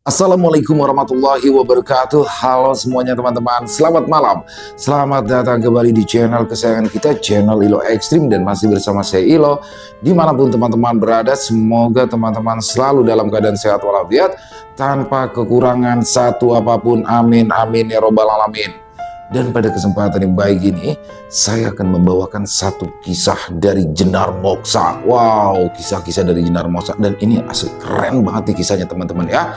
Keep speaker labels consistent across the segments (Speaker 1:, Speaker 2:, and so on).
Speaker 1: Assalamualaikum warahmatullahi wabarakatuh. Halo semuanya teman-teman, selamat malam. Selamat datang kembali di channel kesayangan kita, channel Ilo Ekstrim. Dan masih bersama saya Ilo. Dimanapun teman-teman berada, semoga teman-teman selalu dalam keadaan sehat walafiat, tanpa kekurangan satu apapun. Amin, amin ya robbal alamin. Dan pada kesempatan yang baik ini, saya akan membawakan satu kisah dari Jenar Moksa. Wow, kisah-kisah dari Jenar Moksa. Dan ini asli keren banget nih kisahnya teman-teman ya.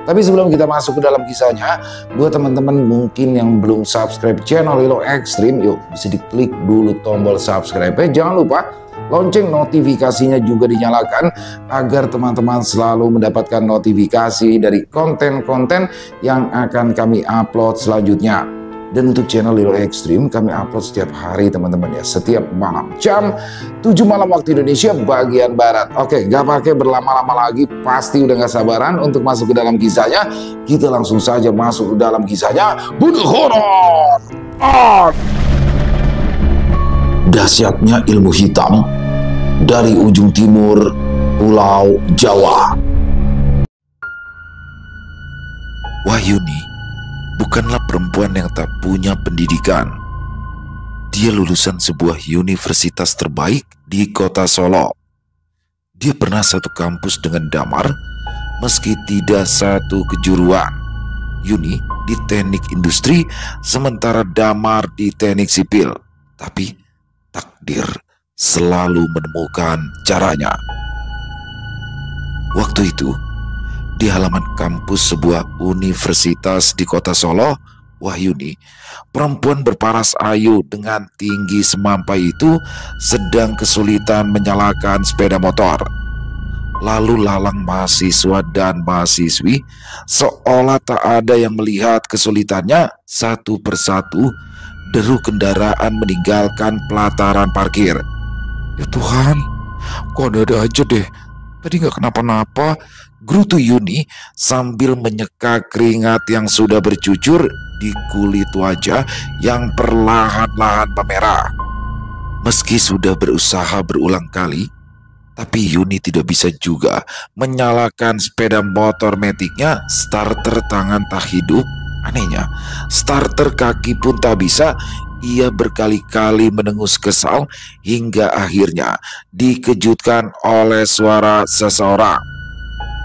Speaker 1: Tapi sebelum kita masuk ke dalam kisahnya, buat teman-teman mungkin yang belum subscribe channel Ilo Ekstrim, yuk bisa diklik dulu tombol subscribe-nya. Jangan lupa lonceng notifikasinya juga dinyalakan agar teman-teman selalu mendapatkan notifikasi dari konten-konten yang akan kami upload selanjutnya. Dan untuk channel Ilo Ekstrim kami upload setiap hari teman-teman ya, setiap malam jam 7 malam waktu Indonesia bagian Barat. Oke, gak pakai berlama-lama lagi, pasti udah gak sabaran untuk masuk ke dalam kisahnya. Kita langsung saja masuk ke dalam kisahnya. Bunuh horor. Dahsyatnya ilmu hitam dari ujung timur Pulau Jawa. Wahyuni bukanlah perempuan yang tak punya pendidikan. Dia lulusan sebuah universitas terbaik di kota Solo. Dia pernah satu kampus dengan Damar, meski tidak satu kejuruan. Yuni di teknik industri, sementara Damar di teknik sipil. Tapi takdir selalu menemukan caranya. Waktu itu, di halaman kampus sebuah universitas di kota Solo, Wahyuni, perempuan berparas ayu dengan tinggi semampai itu, sedang kesulitan menyalakan sepeda motor. Lalu lalang mahasiswa dan mahasiswi seolah tak ada yang melihat kesulitannya. Satu persatu deru kendaraan meninggalkan pelataran parkir. Ya Tuhan, kok ada aja deh. Tadi nggak kenapa-napa, gerutu Yuni sambil menyeka keringat yang sudah bercucur di kulit wajah yang perlahan-lahan memerah. Meski sudah berusaha berulang kali, tapi Yuni tidak bisa juga menyalakan sepeda motor metiknya. Starter tangan tak hidup, anehnya starter kaki pun tak bisa. Ia berkali-kali menengus kesal hingga akhirnya dikejutkan oleh suara seseorang.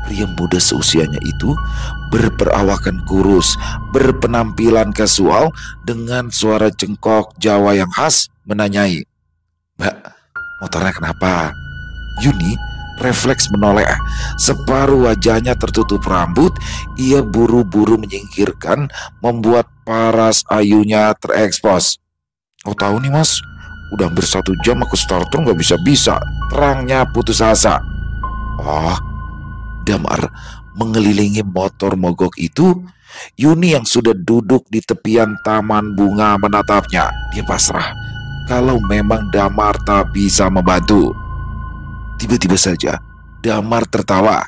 Speaker 1: Pria muda seusianya itu berperawakan kurus, berpenampilan kasual, dengan suara cengkok Jawa yang khas menanyai, "Mbak, motornya kenapa?" Yuni refleks menoleh. Separuh wajahnya tertutup rambut. Ia buru-buru menyingkirkan, membuat paras ayunya terekspos. "Oh tahu nih mas, udah hampir 1 jam aku starter nggak bisa-bisa," terangnya putus asa. Oh, Damar mengelilingi motor mogok itu. Yuni yang sudah duduk di tepian taman bunga menatapnya. Dia pasrah kalau memang Damar tak bisa membantu. Tiba-tiba saja Damar tertawa.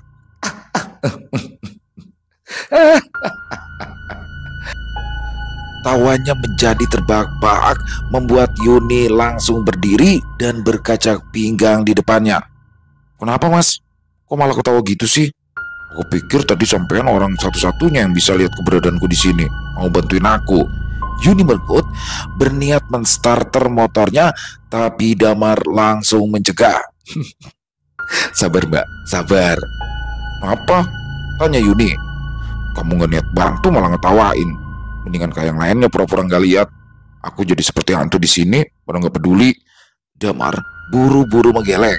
Speaker 1: Tawanya menjadi terbahak-bahak, membuat Yuni langsung berdiri dan berkaca pinggang di depannya. "Kenapa mas? Kok malah ketawa gitu sih? Aku pikir tadi sampean orang satu-satunya yang bisa lihat keberadaanku di sini, mau bantuin aku." Yuni mergut, berniat menstarter motornya, tapi Damar langsung mencegah. "Sabar mbak, sabar." "Apa?" tanya Yuni. "Kamu gak niat bantu malah ngetawain. Mendingan kayak yang lainnya pura-pura nggak lihat. Aku jadi seperti hantu di sini, pada nggak peduli." Damar buru-buru menggeleng.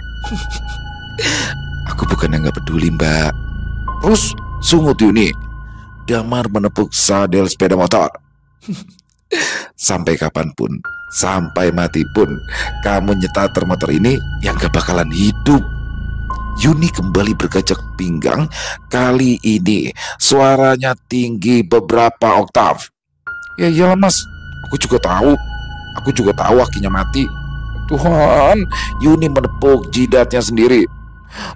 Speaker 1: "Aku bukan yang nggak peduli mbak." Terus sungut Yuni. Damar menepuk sadel sepeda motor. "Sampai kapanpun, sampai mati pun, kamu nyetar motor ini yang gak bakalan hidup." Yuni kembali berkacak pinggang. Kali ini suaranya tinggi beberapa oktav. "Ya iyalah mas, aku juga tahu akinya mati." Tuhan, Yuni menepuk jidatnya sendiri.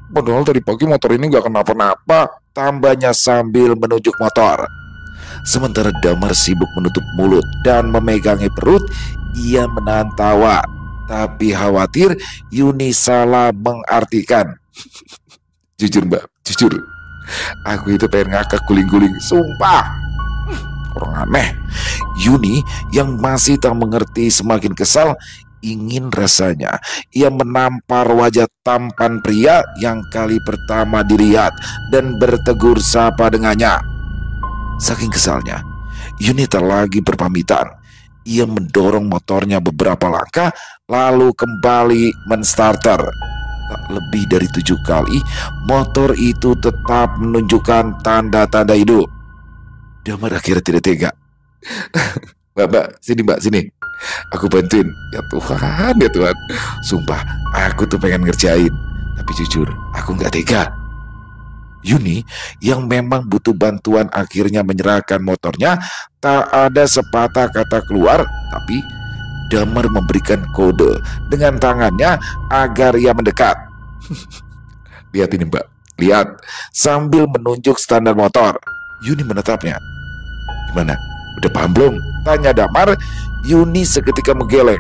Speaker 1: "Padahal tadi pagi motor ini gak kenapa-napa," tambahnya sambil menunjuk motor. Sementara Damar sibuk menutup mulut dan memegangi perut. Ia menahan tawa, tapi khawatir Yuni salah mengartikan. "Jujur mbak, jujur, Aku itu pengen ngakak guling-guling, sumpah. Orang aneh. Yuni yang masih tak mengerti semakin kesal. Ingin rasanya ia menampar wajah tampan pria yang kali pertama dilihat dan bertegur sapa dengannya. Saking kesalnya, Yuni tak lagi berpamitan. Ia mendorong motornya beberapa langkah lalu kembali menstarter. Tak lebih dari 7 kali motor itu tetap menunjukkan tanda-tanda hidup. Damar akhirnya tidak tega. Mbak, sini mbak, sini. Aku bantuin. Ya Tuhan, ya Tuhan. Sumpah, aku tuh pengen ngerjain. Tapi jujur, aku gak tega. Yuni yang memang butuh bantuan akhirnya menyerahkan motornya. Tak ada sepatah kata keluar, tapi Damar memberikan kode dengan tangannya agar ia mendekat. Lihat ini mbak, lihat. Sambil menunjuk standar motor. Yuni menatapnya. Gimana? Udah paham belum? Tanya Damar. Yuni seketika menggeleng.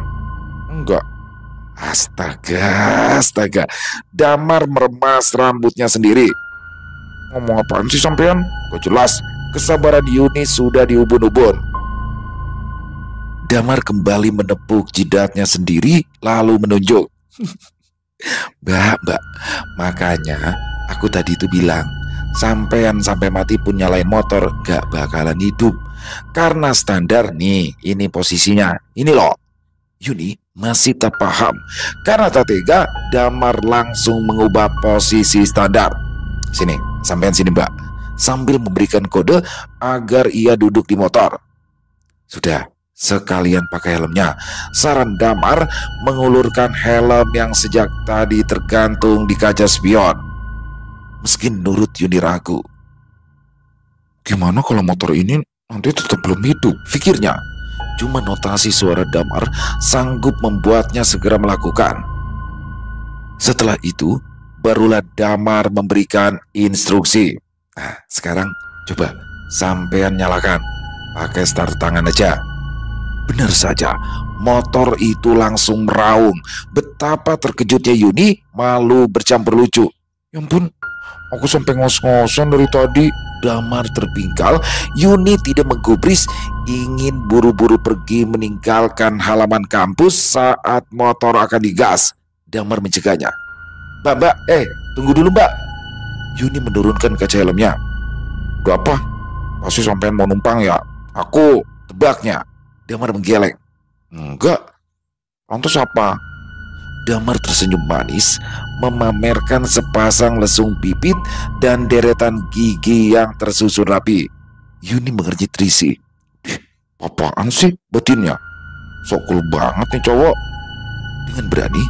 Speaker 1: Enggak. Astaga. Damar meremas rambutnya sendiri. Ngomong apaan sih sampean? Kok jelas kesabaran Yuni sudah diubun-ubun. Damar kembali menepuk jidatnya sendiri lalu menunjuk. Mbak, makanya aku tadi itu bilang, sampean sampai mati pun nyalain motor gak bakalan hidup. Karena standar nih, ini posisinya, ini loh. Yuni masih tak paham. Karena tak tega, Damar langsung mengubah posisi standar. Sini, sampean sini mbak. Sambil memberikan kode agar ia duduk di motor. Sudah, sekalian pakai helmnya. Saran Damar mengulurkan helm yang sejak tadi tergantung di kaca spion. Meski nurut Yuni ragu. Gimana kalau motor ini nanti tetap belum hidup, pikirnya. Cuma notasi suara Damar sanggup membuatnya segera melakukan. Setelah itu, barulah Damar memberikan instruksi. Nah, sekarang coba sampean nyalakan. Pakai start tangan aja. Benar saja, motor itu langsung meraung. Betapa terkejutnya Yuni, malu bercampur lucu. Ya ampun, aku sampai ngos-ngosan dari tadi. Damar terpingkal. Yuni tidak menggubris, ingin buru-buru pergi meninggalkan halaman kampus saat motor akan digas. Damar mencegahnya. Mbak, tunggu dulu mbak. Yuni menurunkan kaca helmnya. Udah apa? Pasti sampean mau numpang ya? Aku tebaknya. Damar menggeleng. Enggak. Lantas apa? Damar tersenyum manis, memamerkan sepasang lesung pipit dan deretan gigi yang tersusun rapi. Yuni mengernyit risih. Apaan sih batinnya? Sok cool banget nih cowok. Dengan berani,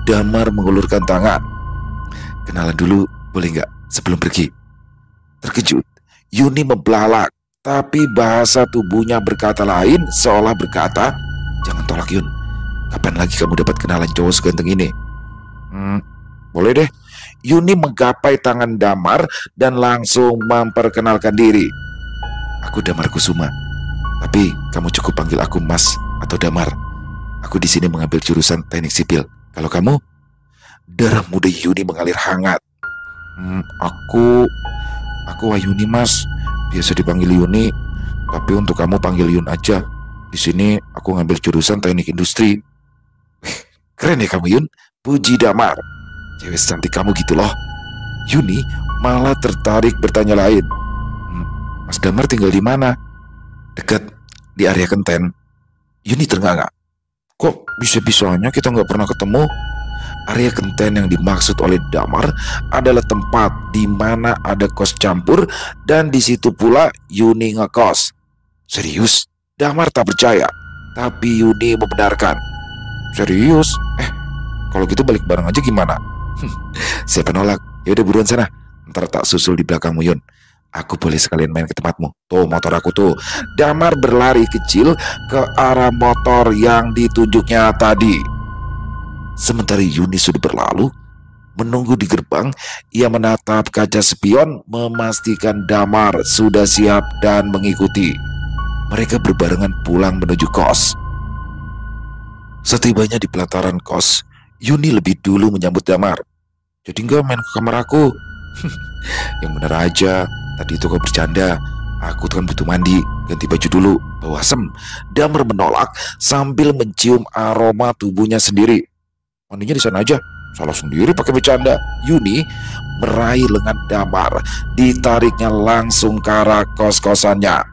Speaker 1: Damar mengulurkan tangan. Kenalan dulu boleh nggak sebelum pergi? Terkejut, Yuni membelalak. Tapi bahasa tubuhnya berkata lain, seolah berkata, jangan tolak Yun. Kapan lagi kamu dapat kenalan cowok seganteng ini? Boleh deh. Yuni menggapai tangan Damar dan langsung memperkenalkan diri. Aku Damar Kusuma. Tapi kamu cukup panggil aku Mas atau Damar. Aku di sini mengambil jurusan teknik sipil. Kalau kamu? Darah muda Yuni mengalir hangat. Aku Wayuni Mas. Biasa dipanggil Yuni, tapi untuk kamu panggil Yun aja. Di sini aku ngambil jurusan teknik industri. Keren ya kamu Yun, puji Damar. Cewek cantik kamu gitu loh. Yuni malah tertarik bertanya lain. Mas Damar tinggal di mana? Dekat di area Kenten. Yuni ternganga. Kok bisa-bisanya kita nggak pernah ketemu? Area Kenten yang dimaksud oleh Damar adalah tempat di mana ada kos campur dan di situ pula Yuni ngekos. Serius? Damar tak percaya, tapi Yuni membenarkan. Serius? Kalau gitu balik bareng aja gimana? Siapa nolak? Yaudah buruan sana. Ntar tak susul di belakangmu Yun. Aku boleh sekalian main ke tempatmu. Tuh motor aku tuh. Damar berlari kecil ke arah motor yang ditunjuknya tadi. Sementara Yuni sudah berlalu, menunggu di gerbang, ia menatap kaca spion memastikan Damar sudah siap dan mengikuti. Mereka berbarengan pulang menuju kos. Setibanya di pelataran kos, Yuni lebih dulu menyambut Damar. Jadi nggak main ke kamar aku? Yang bener aja, tadi itu kau bercanda. Aku tuh kan butuh mandi, ganti baju dulu, bau asem. Damar menolak sambil mencium aroma tubuhnya sendiri. Mandinya di sana aja, salah sendiri pakai bercanda. Yuni meraih lengan Damar, ditariknya langsung ke arah kos-kosannya.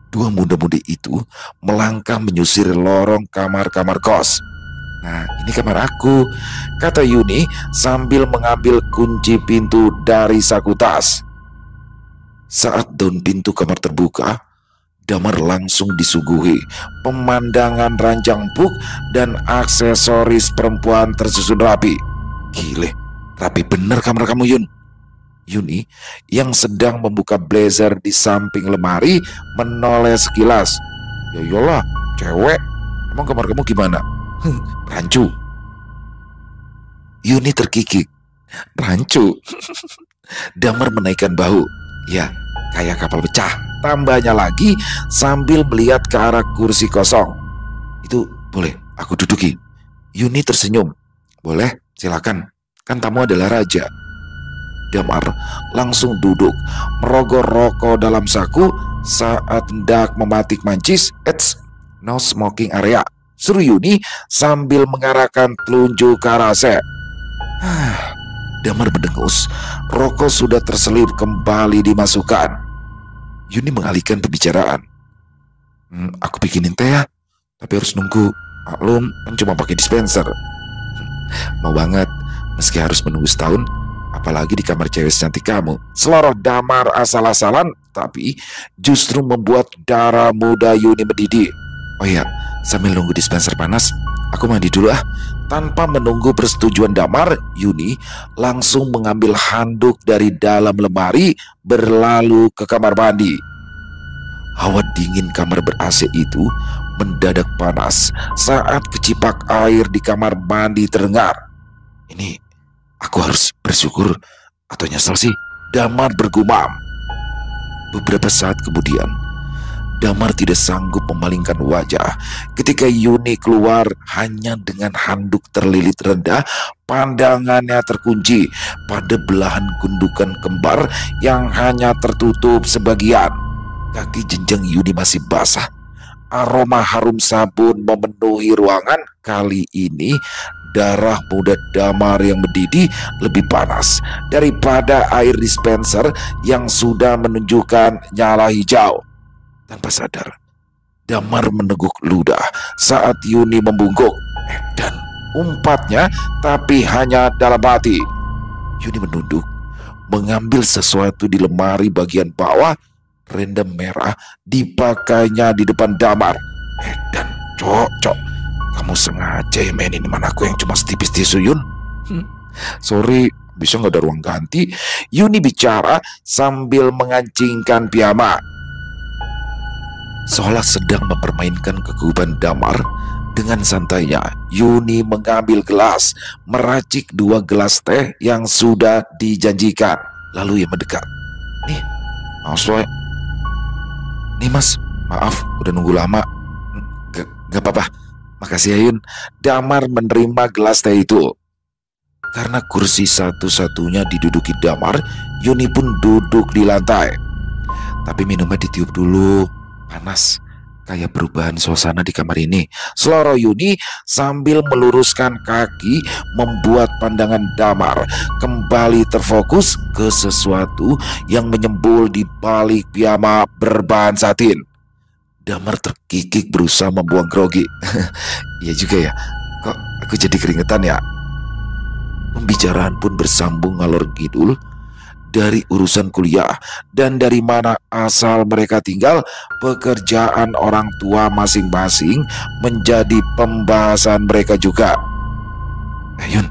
Speaker 1: Dua muda-mudi itu melangkah menyusir lorong kamar-kamar kos. Nah, ini kamar aku, kata Yuni sambil mengambil kunci pintu dari saku tas. Saat daun pintu kamar terbuka, Damar langsung disuguhi pemandangan ranjang buk dan aksesoris perempuan tersusun rapi. Gile, rapi bener kamar kamu, Yun. Yuni yang sedang membuka blazer di samping lemari menoleh sekilas. Ya iyalah, cewek. Emang kamar kamu gimana? Rancu. Yuni terkikik. Rancu. Damar menaikkan bahu. Ya, kayak kapal pecah. Tambahnya lagi sambil melihat ke arah kursi kosong. Itu boleh aku duduki? Yuni tersenyum. Boleh, silakan. Kan tamu adalah raja. Damar langsung duduk, merogoh rokok dalam saku saat hendak mematik mancis. Eits, no smoking area, seru Yuni sambil mengarahkan telunjuk ke arah AC. Damar mendengus. Rokok sudah terselip kembali dimasukkan. Yuni mengalihkan pembicaraan. Aku bikinin teh ya, tapi harus nunggu. Maklum, kan cuma pakai dispenser. Mau banget, meski harus menunggu setahun. Apalagi di kamar cewek secantik kamu. Seloroh Damar asal-asalan, tapi justru membuat darah muda Yuni mendidih. Oh iya, sambil nunggu dispenser panas, aku mandi dulu ah. Tanpa menunggu persetujuan Damar, Yuni langsung mengambil handuk dari dalam lemari, berlalu ke kamar mandi. Hawa dingin kamar ber-AC itu mendadak panas saat kecipak air di kamar mandi terdengar. Ini aku harus bersyukur atau nyesel sih? Damar bergumam. Beberapa saat kemudian, Damar tidak sanggup memalingkan wajah ketika Yuni keluar hanya dengan handuk terlilit rendah. Pandangannya terkunci pada belahan gundukan kembar yang hanya tertutup sebagian. Kaki jenjang Yuni masih basah. Aroma harum sabun memenuhi ruangan. Kali ini darah muda Damar yang mendidih lebih panas daripada air dispenser yang sudah menunjukkan nyala hijau. Tanpa sadar, Damar meneguk ludah saat Yuni membungkuk. Dan umpatnya, tapi hanya dalam hati. Yuni menunduk, mengambil sesuatu di lemari bagian bawah. Renda merah dipakainya di depan Damar. Dan cocok, kamu sengaja ya mainin mana aku yang cuma setipis tisu, Yun? Sorry, bisa nggak ada ruang ganti? Yuni bicara sambil mengancingkan piyama. Seolah sedang mempermainkan kegugupan Damar, dengan santainya Yuni mengambil gelas, meracik 2 gelas teh yang sudah dijanjikan. Lalu ia mendekat. Nih, nih mas, maaf udah nunggu lama. Gak apa-apa, makasih ya Yun. Damar menerima gelas teh itu. Karena kursi satu-satunya diduduki Damar, Yuni pun duduk di lantai. Tapi minumnya ditiup dulu, panas. Kayak perubahan suasana di kamar ini. Seloroh Yuni sambil meluruskan kaki, membuat pandangan Damar kembali terfokus ke sesuatu yang menyembul di balik piyama berbahan satin. Damar terkikik berusaha membuang grogi. Iya juga ya, kok aku jadi keringetan ya. Pembicaraan pun bersambung ngalor ngidul. Dari urusan kuliah dan dari mana asal mereka tinggal, pekerjaan orang tua masing-masing menjadi pembahasan mereka juga. Yun,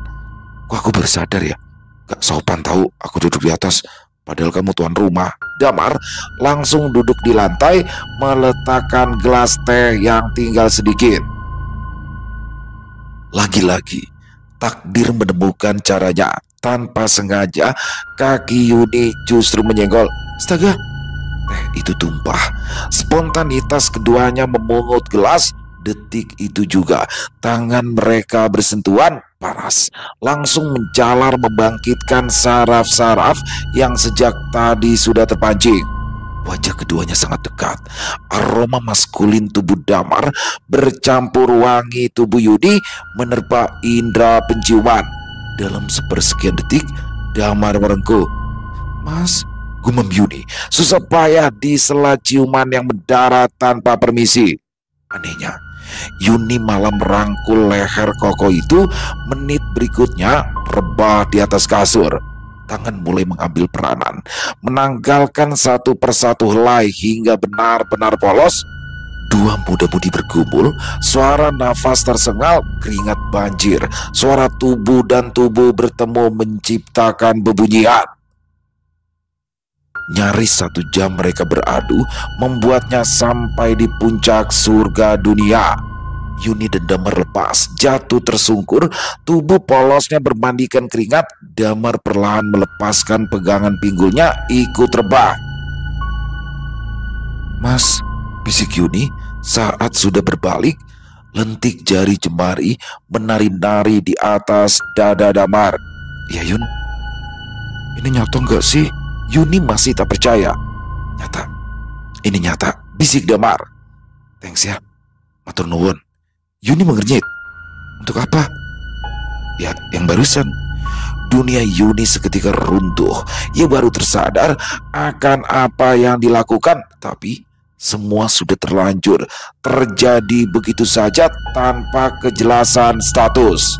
Speaker 1: kok aku baru sadar ya? Gak sopan tahu aku duduk di atas, padahal kamu tuan rumah. Damar langsung duduk di lantai, meletakkan gelas teh yang tinggal sedikit. Lagi-lagi takdir menemukan caranya. Tanpa sengaja, kaki Yuni justru menyenggol. Astaga, teh itu tumpah. Spontanitas keduanya memungut gelas. Detik itu juga tangan mereka bersentuhan. panas langsung menjalar membangkitkan saraf-saraf yang sejak tadi sudah terpancing. Wajah keduanya sangat dekat. Aroma maskulin tubuh Damar bercampur wangi tubuh Yuni menerpa indera penciuman. Dalam sepersekian detik, Damar merengkuh. "Mas," gumam Yuni, susah payah di sela ciuman yang mendarat tanpa permisi. Anehnya, Yuni malah merangkul leher Koko itu. Menit berikutnya rebah di atas kasur. Tangan mulai mengambil peranan, menanggalkan satu persatu helai hingga benar-benar polos. Dua muda-mudi bergumul, suara nafas tersengal, keringat banjir, suara tubuh dan tubuh bertemu menciptakan bebunyian. Nyaris 1 jam mereka beradu, membuatnya sampai di puncak surga dunia. Yuni dan Damar lepas, jatuh tersungkur, tubuh polosnya bermandikan keringat. Damar perlahan melepaskan pegangan pinggulnya, ikut rebah. "Mas," bisik Yuni saat sudah berbalik. Lentik jari jemari menari-nari di atas dada Damar. "Ya Yun, ini nyata nggak sih?" Yuni masih tak percaya. "Nyata, ini nyata," bisik Damar. "Thanks ya, matur nuwun." Yuni mengernyit. "Untuk apa?" "Ya, yang barusan." Dunia Yuni seketika runtuh. Ia baru tersadar akan apa yang dilakukan, tapi semua sudah terlanjur terjadi begitu saja tanpa kejelasan status.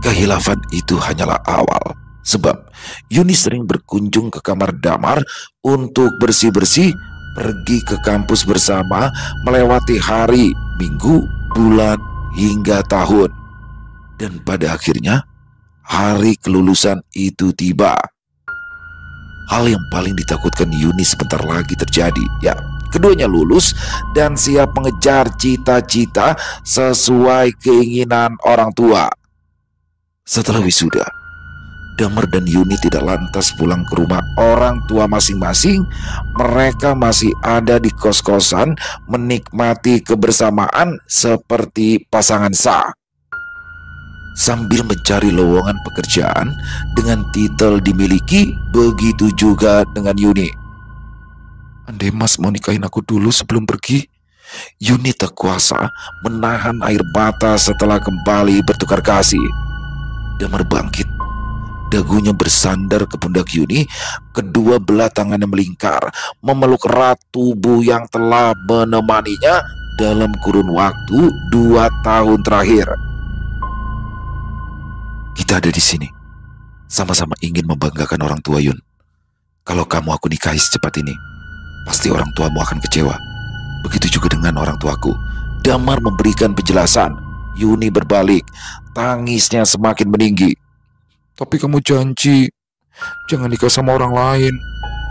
Speaker 1: Kehilafan itu hanyalah awal, sebab Yuni sering berkunjung ke kamar Damar untuk bersih-bersih, pergi ke kampus bersama, melewati hari, minggu, bulan, hingga tahun. Dan pada akhirnya, hari kelulusan itu tiba. Hal yang paling ditakutkan Yuni sebentar lagi terjadi. Ya, keduanya lulus dan siap mengejar cita-cita sesuai keinginan orang tua. Setelah wisuda, Damar dan Yuni tidak lantas pulang ke rumah orang tua masing-masing. Mereka masih ada di kos-kosan menikmati kebersamaan seperti pasangan sah. Sambil mencari lowongan pekerjaan dengan titel dimiliki, begitu juga dengan Yuni. "Andai Mas mau nikahin aku dulu sebelum pergi." Yuni tak kuasa menahan air mata setelah kembali bertukar kasih. Damar bangkit. Dagunya bersandar ke pundak Yuni, kedua belah tangannya melingkar, memeluk erat tubuh yang telah menemaninya dalam kurun waktu 2 tahun terakhir. "Kita ada di sini, sama-sama ingin membanggakan orang tua Yun. Kalau kamu aku nikahi secepat ini, pasti orang tuamu akan kecewa. Begitu juga dengan orang tuaku." Damar memberikan penjelasan. Yuni berbalik, tangisnya semakin meninggi. "Tapi kamu janji jangan nikah sama orang lain.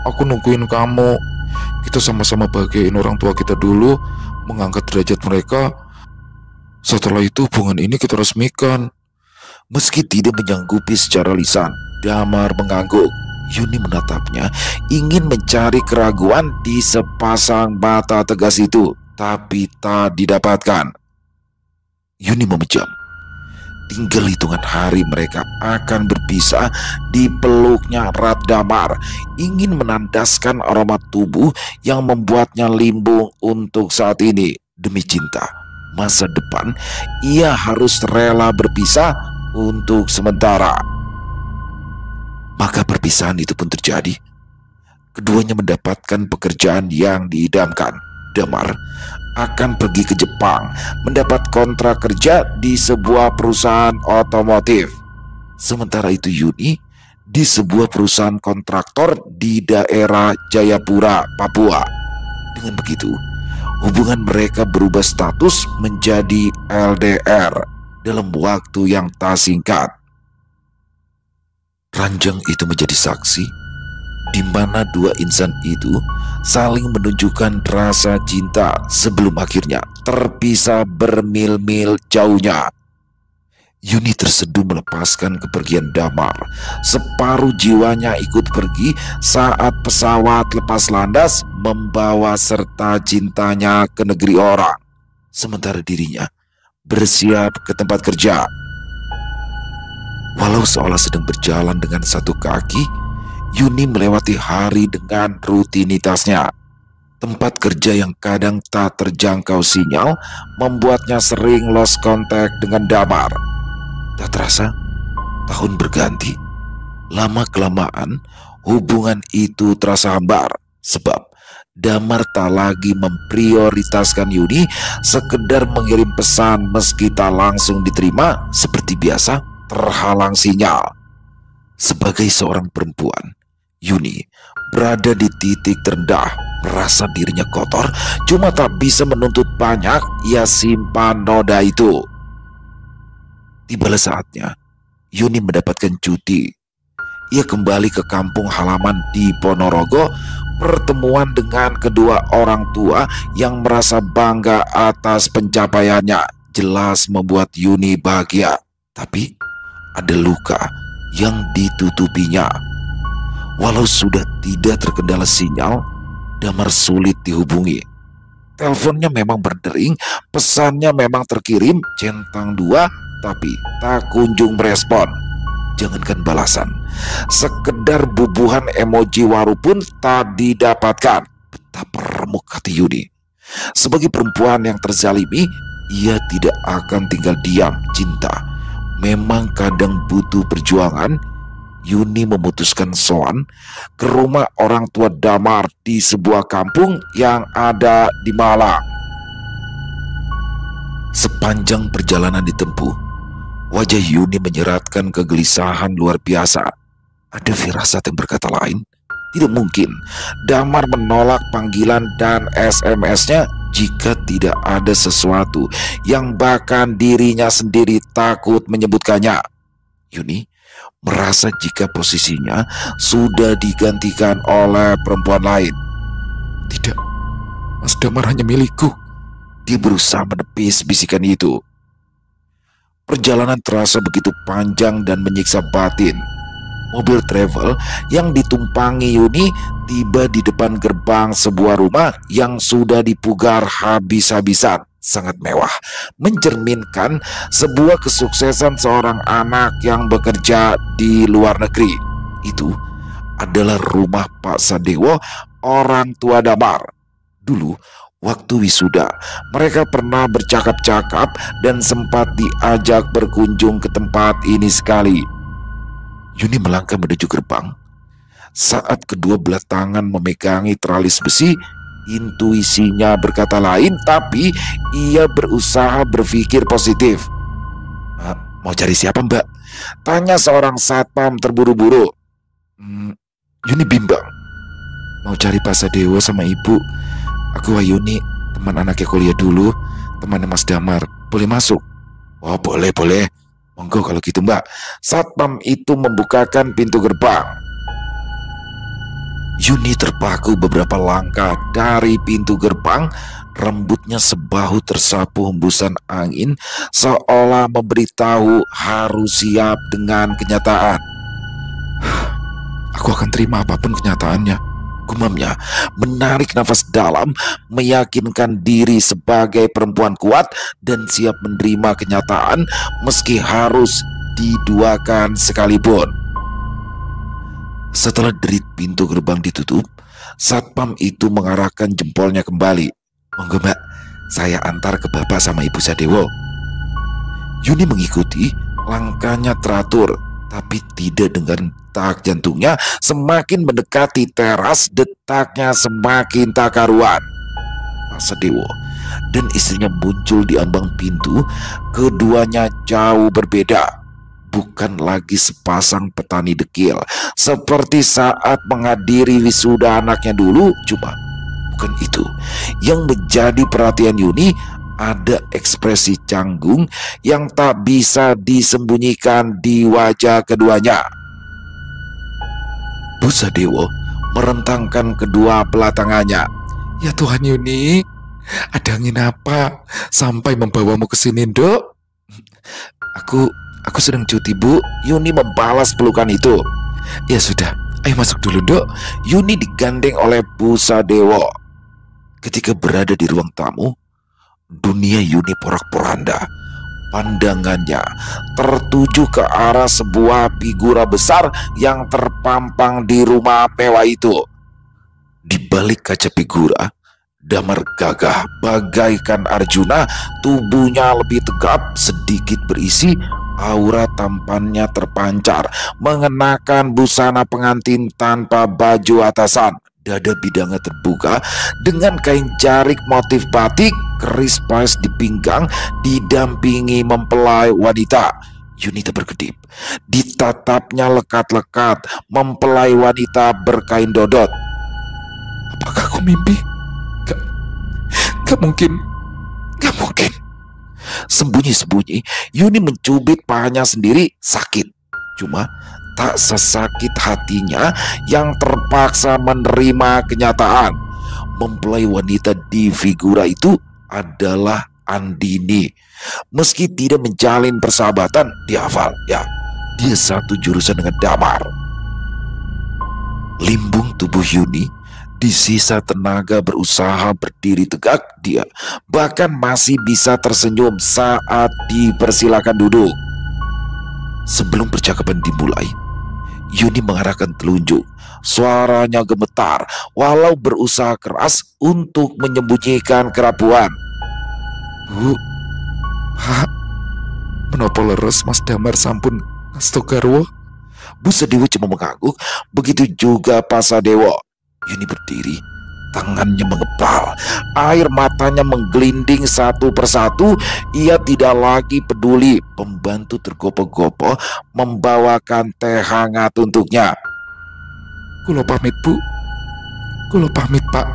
Speaker 1: Aku nungguin kamu. Kita sama-sama bahagiain orang tua kita dulu, mengangkat derajat mereka. Setelah itu hubungan ini kita resmikan." Meski tidak menyanggupi secara lisan, Damar mengangguk. Yuni menatapnya, ingin mencari keraguan di sepasang mata tegas itu, tapi tak didapatkan. Yuni memejam. Tinggal hitungan hari mereka akan berpisah di peluknya erat Damar, ingin menandaskan aroma tubuh yang membuatnya limbung untuk saat ini. Demi cinta, masa depan, ia harus rela berpisah untuk sementara. Maka perpisahan itu pun terjadi. Keduanya mendapatkan pekerjaan yang diidamkan. Damar akan pergi ke Jepang, mendapat kontrak kerja di sebuah perusahaan otomotif. Sementara itu Yuni di sebuah perusahaan kontraktor di daerah Jayapura, Papua. Dengan begitu, hubungan mereka berubah status menjadi LDR dalam waktu yang tak singkat. Ranjang itu menjadi saksi di mana dua insan itu saling menunjukkan rasa cinta sebelum akhirnya terpisah bermil-mil jauhnya. Yuni terseduh melepaskan kepergian Damar. Separuh jiwanya ikut pergi saat pesawat lepas landas membawa serta cintanya ke negeri orang. Sementara dirinya bersiap ke tempat kerja. Walau seolah sedang berjalan dengan satu kaki, Yuni melewati hari dengan rutinitasnya. Tempat kerja yang kadang tak terjangkau sinyal membuatnya sering lost contact dengan Damar. Tak terasa, tahun berganti. Lama-kelamaan, hubungan itu terasa hambar sebab Damar tak lagi memprioritaskan Yuni, sekedar mengirim pesan meski tak langsung diterima seperti biasa, terhalang sinyal. Sebagai seorang perempuan, Yuni berada di titik terendah, merasa dirinya kotor, cuma tak bisa menuntut banyak, ia simpan noda itu. Tibalah saatnya, Yuni mendapatkan cuti. Ia kembali ke kampung halaman di Ponorogo. Pertemuan dengan kedua orang tua yang merasa bangga atas pencapaiannya jelas membuat Yuni bahagia. Tapi ada luka yang ditutupinya. Walau sudah tidak terkendala sinyal, Damar sulit dihubungi. Teleponnya memang berdering, pesannya memang terkirim centang 2, tapi tak kunjung merespon. Jangankan balasan, sekedar bubuhan emoji waru pun tak didapatkan. Betapa remuk hati Yuni. Sebagai perempuan yang terzalimi, ia tidak akan tinggal diam. Cinta memang kadang butuh perjuangan. Yuni memutuskan sowan ke rumah orang tua Damar di sebuah kampung yang ada di Malang. Sepanjang perjalanan ditempuh, wajah Yuni menyeratkan kegelisahan luar biasa. Ada firasat yang berkata lain. Tidak mungkin Damar menolak panggilan dan SMS-nya jika tidak ada sesuatu yang bahkan dirinya sendiri takut menyebutkannya. Yuni merasa jika posisinya sudah digantikan oleh perempuan lain. Tidak, Mas Damar hanya milikku. Dia berusaha menepis bisikan itu. Perjalanan terasa begitu panjang dan menyiksa batin. Mobil travel yang ditumpangi Yuni tiba di depan gerbang sebuah rumah yang sudah dipugar habis-habisan. Sangat mewah, mencerminkan sebuah kesuksesan seorang anak yang bekerja di luar negeri. Itu adalah rumah Pak Sadewo, orang tua Damar. Dulu waktu wisuda, mereka pernah bercakap-cakap dan sempat diajak berkunjung ke tempat ini sekali. Yuni melangkah menuju gerbang. Saat kedua belah tangan memegangi teralis besi, intuisinya berkata lain, tapi ia berusaha berpikir positif. Mau cari siapa, Mbak? Tanya seorang satpam terburu-buru. Yuni bimbang. Mau cari Pak Sadewo sama ibu. Aku Wayuni, teman anaknya kuliah dulu, temannya Mas Damar. Boleh masuk? Oh, boleh. Monggo kalau gitu, Mbak. Satpam itu membukakan pintu gerbang. Yuni terpaku beberapa langkah dari pintu gerbang. Rambutnya sebahu tersapu hembusan angin, seolah memberitahu harus siap dengan kenyataan. Aku akan terima apapun kenyataannya, gumamnya, menarik nafas dalam, meyakinkan diri sebagai perempuan kuat dan siap menerima kenyataan meski harus diduakan sekalipun. Setelah derit pintu gerbang ditutup, satpam itu mengarahkan jempolnya kembali. Monggo, Mbak, saya antar ke Bapak sama Ibu Sadewo. Yuni mengikuti, langkahnya teratur, tapi tidak dengan detak jantungnya. Semakin mendekati teras, detaknya semakin tak karuan. Pak Sadewo dan istrinya muncul di ambang pintu. Keduanya jauh berbeda. Bukan lagi sepasang petani dekil seperti saat menghadiri wisuda anaknya dulu. Cuma bukan itu yang menjadi perhatian Yuni. Ada ekspresi canggung yang tak bisa disembunyikan di wajah keduanya. Bu Sadewo merentangkan kedua belah tangannya. Ya Tuhan Yuni, ada angin apa sampai membawamu ke sini, Dok? Aku sedang cuti, Bu. Yuni membalas pelukan itu. Ya sudah, ayo masuk dulu, Dok. Yuni digandeng oleh Bu Sadewo. Ketika berada di ruang tamu, dunia Yuni porak-poranda. Pandangannya tertuju ke arah sebuah figura besar yang terpampang di rumah mewah itu. Di balik kaca figura, Damar gagah bagaikan Arjuna, tubuhnya lebih tegap, sedikit berisi, aura tampannya terpancar, mengenakan busana pengantin tanpa baju atasan. Dada bidangnya terbuka dengan kain jarik motif batik, keris pas di pinggang, didampingi mempelai wanita. Yuni tak berkedip. Ditatapnya lekat-lekat mempelai wanita berkain dodot. Apakah aku mimpi? Gak mungkin. Gak mungkin. Sembunyi-sembunyi, Yuni mencubit pahanya sendiri, sakit. Cuma tak sesakit hatinya yang terpaksa menerima kenyataan. Mempelai wanita di figura itu adalah Andini. Meski tidak menjalin persahabatan, dia hafal, ya, dia satu jurusan dengan Damar. Limbung tubuh Yuni di sisa tenaga berusaha berdiri tegak. Dia bahkan masih bisa tersenyum saat dipersilakan duduk. Sebelum percakapan dimulai, Yuni mengarahkan telunjuk. Suaranya gemetar walau berusaha keras untuk menyembunyikan kerapuan. Bu, Pak, menopo leres Mas Damar sampun Astogarwo? Bu Sadiwo cuma mengangguk, begitu juga Pak Sadewo. Yuni berdiri, tangannya mengepal, air matanya menggelinding satu persatu. Ia tidak lagi peduli. Pembantu tergopoh-gopoh membawakan teh hangat untuknya. Kulo pamit, Bu. Kulo pamit, Pak.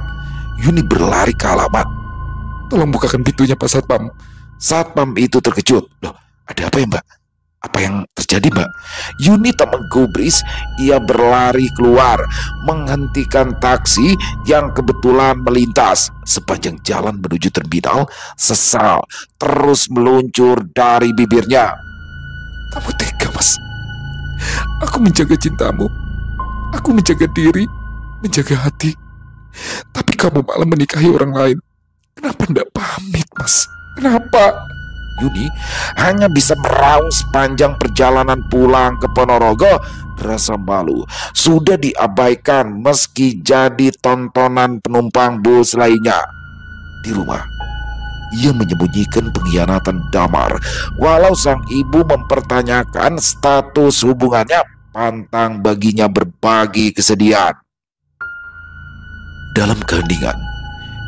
Speaker 1: Yuni berlari ke halaman. Tolong bukakan pintunya, Pak Satpam. Satpam itu terkejut. Loh, ada apa ya, Mbak? Apa yang terjadi, Mbak? Yuni tak menggubris. Ia berlari keluar, menghentikan taksi yang kebetulan melintas. Sepanjang jalan menuju terminal, sesal terus meluncur dari bibirnya. Kamu tega, Mas. Aku menjaga cintamu. Aku menjaga diri, menjaga hati. Tapi kamu malah menikahi orang lain. Kenapa ndak pamit, Mas? Kenapa? Yuni hanya bisa meraung sepanjang perjalanan pulang ke Ponorogo. Rasa malu sudah diabaikan meski jadi tontonan penumpang bus lainnya. Di rumah, ia menyembunyikan pengkhianatan Damar. Walau sang ibu mempertanyakan status hubungannya, pantang baginya berbagi kesedihan. Dalam keheningan,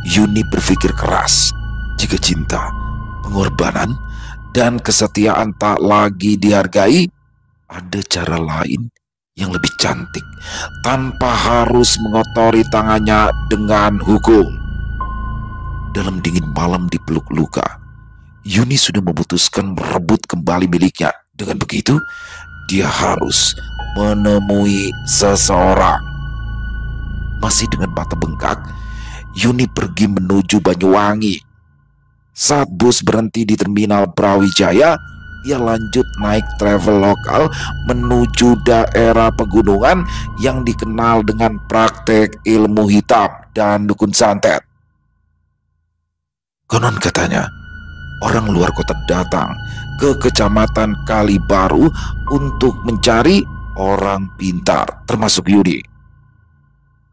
Speaker 1: Yuni berpikir keras. Jika cinta, pengorbanan, dan kesetiaan tak lagi dihargai, ada cara lain yang lebih cantik tanpa harus mengotori tangannya dengan hukum. Dalam dingin malam di peluk luka, Yuni sudah memutuskan merebut kembali miliknya. Dengan begitu, dia harus menemui seseorang. Masih dengan mata bengkak, Yuni pergi menuju Banyuwangi. Saat bus berhenti di terminal Brawijaya, ia lanjut naik travel lokal menuju daerah pegunungan yang dikenal dengan praktek ilmu hitam dan dukun santet. Konon katanya, orang luar kota datang ke kecamatan Kalibaru untuk mencari orang pintar, termasuk Yuni.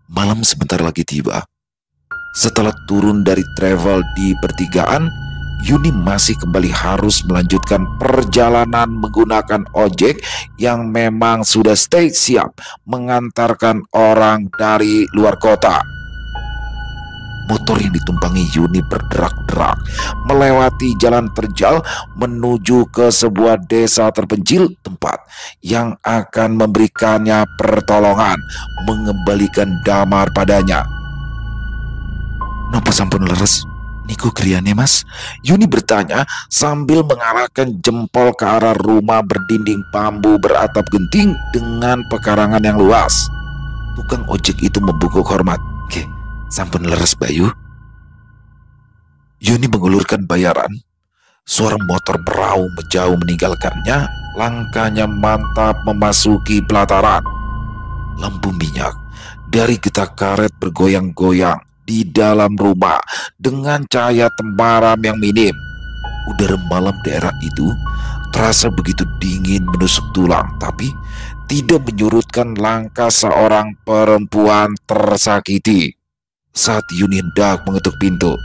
Speaker 1: Malam sebentar lagi tiba. Setelah turun dari travel di pertigaan, Yuni masih kembali harus melanjutkan perjalanan menggunakan ojek yang memang sudah stay siap mengantarkan orang dari luar kota. Motor yang ditumpangi Yuni berderak-derak melewati jalan terjal menuju ke sebuah desa terpencil, tempat yang akan memberikannya pertolongan, mengembalikan Damar padanya. Nopo sampun leres niku griyane, Mas? Yuni bertanya sambil mengarahkan jempol ke arah rumah berdinding bambu beratap genting dengan pekarangan yang luas. Tukang ojek itu membungkuk hormat. Oke, sampun leres Bayu. Yuni mengulurkan bayaran. Suara motor meraung menjauh meninggalkannya. Langkahnya mantap memasuki pelataran. Lampu minyak dari getah karet bergoyang-goyang di dalam rumah dengan cahaya temaram yang minim. Udara malam daerah itu terasa begitu dingin menusuk tulang, tapi tidak menyurutkan langkah seorang perempuan tersakiti. Saat Yuni hendak mengetuk pintu,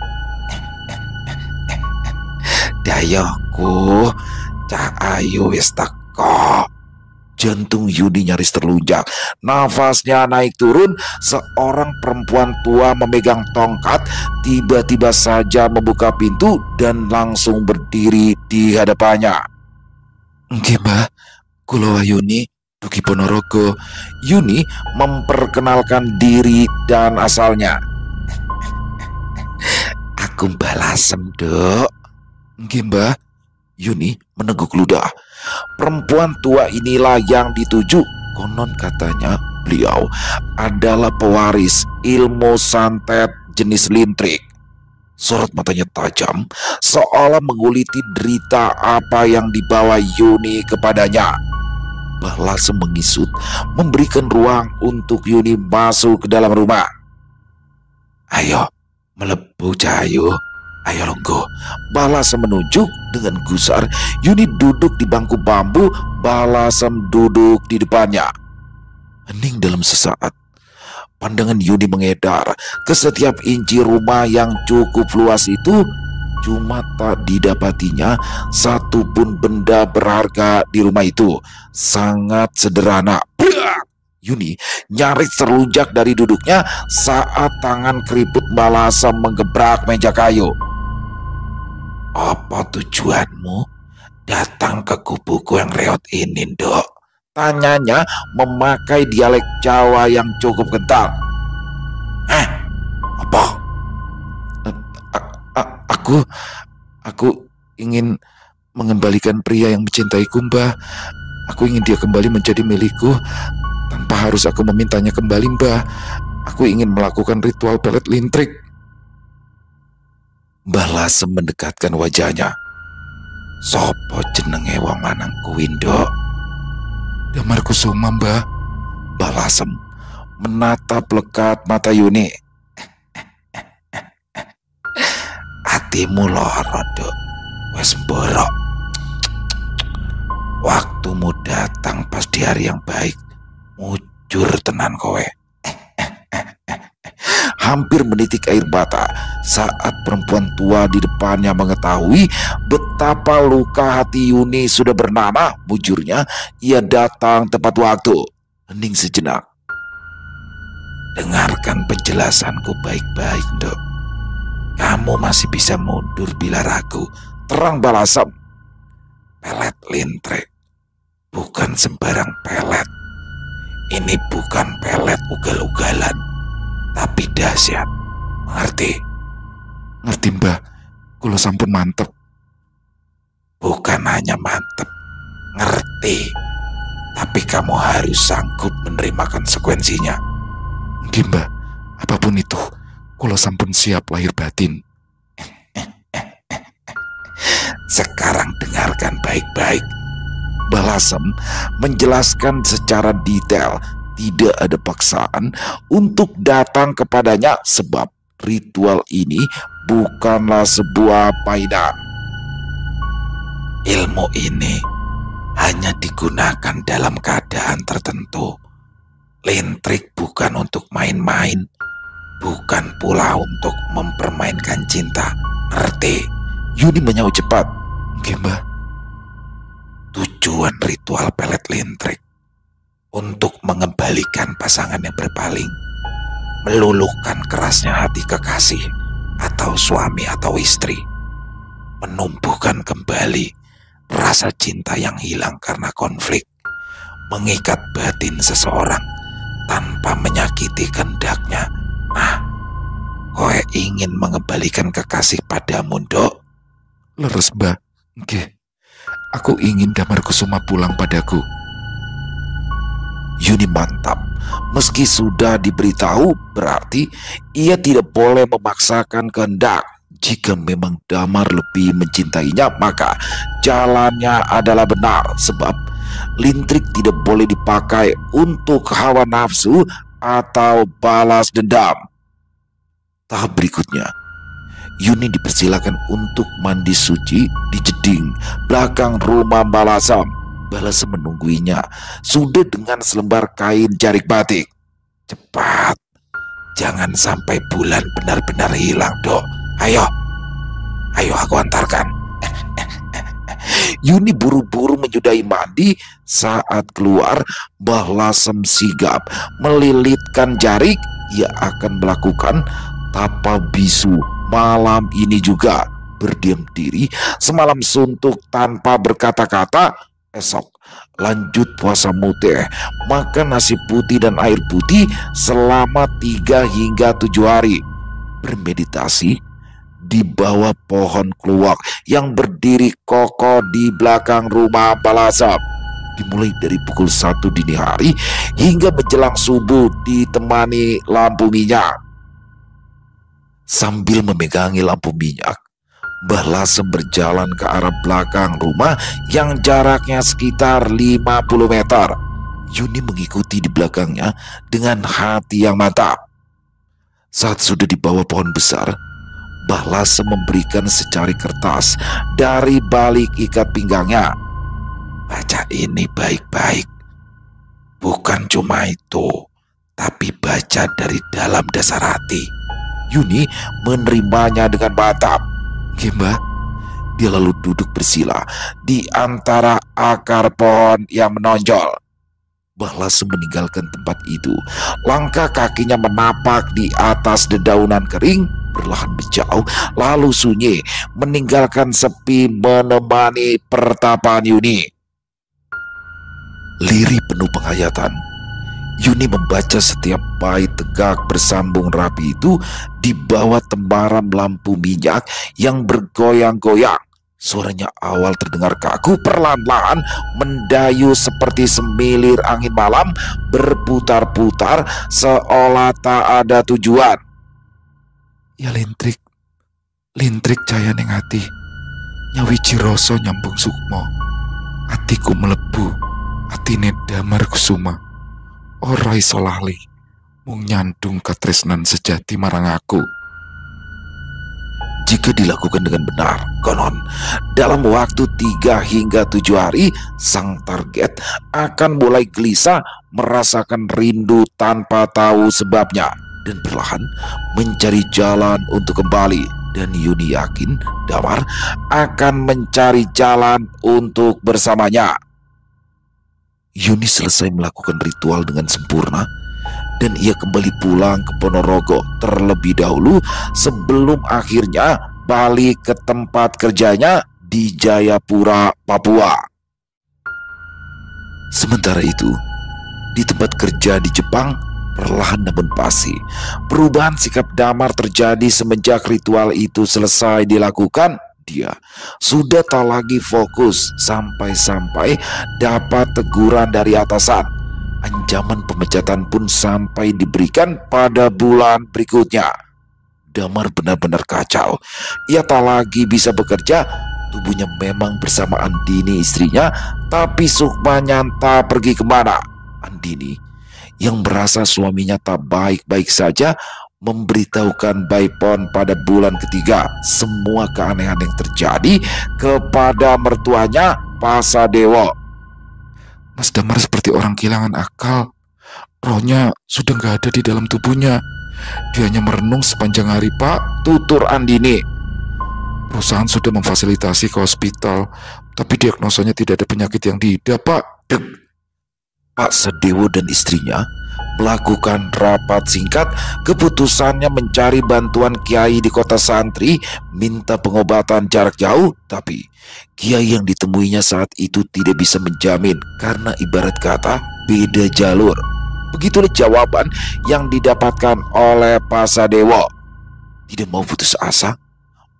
Speaker 1: "Dayoku, Cak Ayu wis teko." Jantung Yuni nyaris terlunjak. Nafasnya naik turun. Seorang perempuan tua memegang tongkat tiba-tiba saja membuka pintu dan langsung berdiri di hadapannya. "Nggih, Mbah, kula Yuni dugi Ponorogo." Yuni memperkenalkan diri dan asalnya. "Aku Mbah Lasem, Dok." "Nggih, Mbah." Yuni meneguk ludah. Perempuan tua inilah yang dituju. Konon katanya beliau adalah pewaris ilmu santet jenis lintrik. Sorot matanya tajam, seolah menguliti derita apa yang dibawa Yuni kepadanya. Mbah Lasem mengisut, memberikan ruang untuk Yuni masuk ke dalam rumah. "Ayo, melebu Cahayu. Ayo longgo." Mbah Lasem menunjuk dengan gusar. Yuni duduk di bangku bambu, Mbah Lasem duduk di depannya. Hening dalam sesaat. Pandangan Yuni mengedar ke setiap inci rumah yang cukup luas itu. Cuma tak didapatinya satupun benda berharga di rumah itu. Sangat sederhana. Yuni nyaris terlunjak dari duduknya saat tangan keriput Mbah Lasem menggebrak meja kayu. "Apa tujuanmu datang ke kubuku yang reot ini, Dok?" tanyanya memakai dialek Jawa yang cukup kental. Apa? Aku ingin mengembalikan pria yang mencintaiku, Mbah. Aku ingin dia kembali menjadi milikku tanpa harus aku memintanya kembali, Mbah. Aku ingin melakukan ritual pelet lintrik." Mbah Lasem mendekatkan wajahnya. "Sopo jenenge wong lanang kuwi, Nduk?" "Damar Kusuma, Mbah." Mbah Lasem menatap lekat mata Yuni. "Hatimu lara, Nduk. Wes mborok. Waktumu datang pas di hari yang baik. Mujur tenan kowe." Hampir menitik air mata saat perempuan tua di depannya mengetahui betapa luka hati Yuni sudah bernanah. Mujurnya ia datang tepat waktu. Hening sejenak. "Dengarkan penjelasanku baik-baik, Dok. Kamu masih bisa mundur bila ragu," terang Mbah Lasem. "Pelet lintrik bukan sembarang pelet. Ini bukan pelet ugal-ugalan, tapi dahsyat. Mengerti?" "Ngerti, Mbah. Kula sampun mantep." "Bukan hanya mantep, ngerti. Tapi kamu harus sanggup menerima konsekuensinya." "Nggih, Mbah. Apapun itu, kula sampun siap lahir batin." "Sekarang dengarkan baik-baik." Mbah Lasem menjelaskan secara detail. Tidak ada paksaan untuk datang kepadanya sebab ritual ini bukanlah sebuah mainan. Ilmu ini hanya digunakan dalam keadaan tertentu. Lintrik bukan untuk main-main, bukan pula untuk mempermainkan cinta. Ngerti? Yuni menyaut cepat. "Nggih, Mbah." Tujuan ritual pelet lintrik untuk mengembalikan pasangan yang berpaling, meluluhkan kerasnya hati kekasih atau suami atau istri, menumbuhkan kembali rasa cinta yang hilang karena konflik, mengikat batin seseorang tanpa menyakiti kehendaknya. Nah, kowe ingin mengembalikan kekasih padamu, Dok? Leres, Mbah. Nggih. Aku ingin Damar Kusuma pulang padaku. Yuni mantap. Meski sudah diberitahu, berarti ia tidak boleh memaksakan kehendak. Jika memang Damar lebih mencintainya, maka jalannya adalah benar. Sebab lintrik tidak boleh dipakai untuk hawa nafsu atau balas dendam. Tahap berikutnya, Yuni dipersilakan untuk mandi suci di jeding belakang rumah Balasem. Balasem menungguinya sudah dengan selembar kain jarik batik. "Cepat, jangan sampai bulan benar-benar hilang, Dok. Ayo aku antarkan." Yuni buru-buru menyudahi mandi. Saat keluar, Balasem sigap melilitkan jarik. Ia akan melakukan tapa bisu malam ini juga. Berdiam diri semalam suntuk tanpa berkata-kata. Esok lanjut puasa mutih, makan nasi putih dan air putih selama 3 hingga 7 hari. Bermeditasi di bawah pohon keluak yang berdiri kokoh di belakang rumah Balasem. Dimulai dari pukul 1 dini hari hingga menjelang subuh, ditemani lampu minyak. Sambil memegangi lampu minyak, Balasem berjalan ke arah belakang rumah yang jaraknya sekitar 50 meter. Yuni mengikuti di belakangnya dengan hati yang mantap. Saat sudah di bawah pohon besar, Balasem memberikan secari kertas dari balik ikat pinggangnya. "Baca ini baik-baik. Bukan cuma itu, tapi baca dari dalam dasar hati." Yuni menerimanya dengan mantap. "Oke, Mbak." Dia lalu duduk bersila di antara akar pohon yang menonjol. Balasem meninggalkan tempat itu. Langkah kakinya menapak di atas dedaunan kering, perlahan menjauh, lalu sunyi, meninggalkan sepi menemani pertapaan Yuni. Lirih penuh penghayatan, Yuni membaca setiap bait tegak bersambung rapi itu di bawah temaram lampu minyak yang bergoyang-goyang. Suaranya awal terdengar kaku, perlahan-lahan mendayu seperti semilir angin malam, berputar-putar seolah tak ada tujuan. "Ya lintrik, lintrik cahaya ning ati, nyawiji rasa nyambung sukma, atiku melebu, atine damar kusuma. Ora iso lali, mung nyandung katresnan sejati marang aku." Jika dilakukan dengan benar, konon dalam waktu 3 hingga 7 hari, sang target akan mulai gelisah, merasakan rindu tanpa tahu sebabnya, dan perlahan mencari jalan untuk kembali. Dan Yuni yakin Damar akan mencari jalan untuk bersamanya. Yuni selesai melakukan ritual dengan sempurna, dan ia kembali pulang ke Ponorogo terlebih dahulu sebelum akhirnya balik ke tempat kerjanya di Jayapura, Papua. Sementara itu, di tempat kerja di Jepang, perlahan namun pasti, perubahan sikap Damar terjadi semenjak ritual itu selesai dilakukan. Dia sudah tak lagi fokus, sampai-sampai dapat teguran dari atasan. Ancaman pemecatan pun sampai diberikan pada bulan berikutnya. Damar benar-benar kacau. Ia tak lagi bisa bekerja. Tubuhnya memang bersama Andini istrinya, tapi Sukmanya entah pergi kemana. Andini yang merasa suaminya tak baik-baik saja memberitahukan Baipon pada bulan ketiga semua keanehan yang terjadi kepada mertuanya, Pasadewo. "Mas Damar seperti orang kehilangan akal. Rohnya sudah nggak ada di dalam tubuhnya. Dia hanya merenung sepanjang hari, Pak," tutur Andini. "Perusahaan sudah memfasilitasi ke hospital, tapi diagnosanya tidak ada penyakit yang diidap, Pak." Dek. Pak Sadewo dan istrinya melakukan rapat singkat. Keputusannya mencari bantuan kiai di kota santri, minta pengobatan jarak jauh, tapi kiai yang ditemuinya saat itu tidak bisa menjamin karena ibarat kata beda jalur. Begitulah jawaban yang didapatkan oleh Pak Sadewo. Tidak mau putus asa,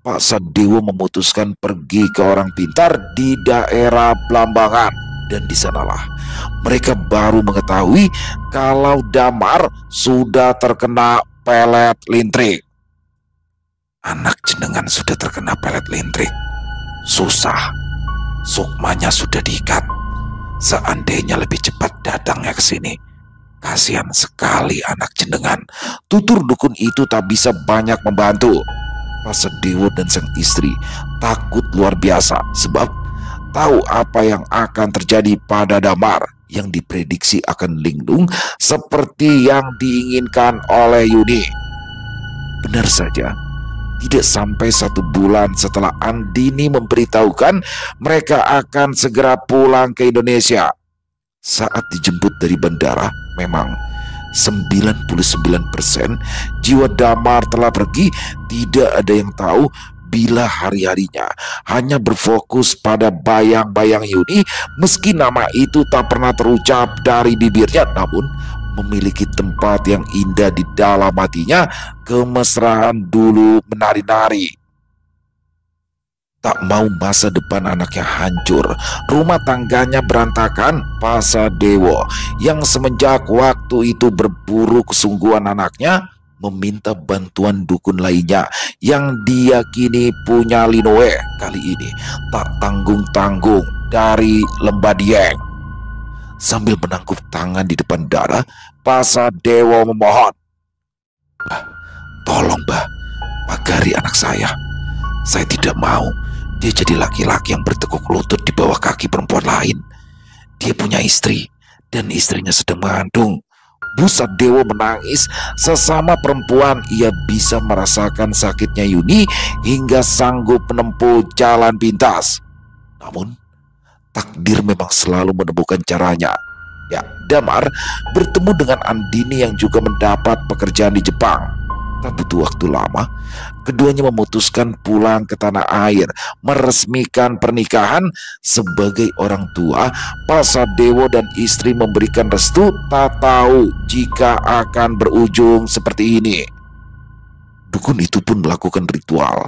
Speaker 1: Pak Sadewo memutuskan pergi ke orang pintar di daerah Blambangan. Dan di sanalah mereka baru mengetahui kalau Damar sudah terkena pelet lintrik. Anak jenengan sudah terkena pelet lintrik. Susah. Sukmanya sudah diikat. Seandainya lebih cepat datangnya ke sini. Kasihan sekali anak jenengan. Tutur dukun itu tak bisa banyak membantu. Pasedewo dan sang istri takut luar biasa sebab tahu apa yang akan terjadi pada Damar yang diprediksi akan linglung seperti yang diinginkan oleh Yuni. Benar saja, tidak sampai 1 bulan setelah Andini memberitahukan mereka akan segera pulang ke Indonesia. Saat dijemput dari bandara, memang 99% jiwa Damar telah pergi. Tidak ada yang tahu bila hari-harinya hanya berfokus pada bayang-bayang Yuni. Meski nama itu tak pernah terucap dari bibirnya, namun memiliki tempat yang indah di dalam hatinya. Kemesraan dulu menari-nari. Tak mau masa depan anaknya hancur, rumah tangganya berantakan, Pasadewo yang semenjak waktu itu berburu kesungguhan anaknya meminta bantuan dukun lainnya yang diyakini punya Linoe. Kali ini tak tanggung-tanggung dari Lembah Dieng. Sambil menangkup tangan di depan darah, Pasadewo memohon, "Mbah, tolong Mbah, pagari anak saya. Saya tidak mau dia jadi laki-laki yang bertekuk lutut di bawah kaki perempuan lain. Dia punya istri dan istrinya sedang mengandung." Pasadewo menangis. Sesama perempuan, ia bisa merasakan sakitnya Yuni hingga sanggup menempuh jalan pintas. Namun takdir memang selalu menemukan caranya. Ya, Damar bertemu dengan Andini yang juga mendapat pekerjaan di Jepang. Tak butuh waktu lama, keduanya memutuskan pulang ke tanah air, meresmikan pernikahan. Sebagai orang tua, Pasadewo dan istri memberikan restu, tak tahu jika akan berujung seperti ini. Dukun itu pun melakukan ritual,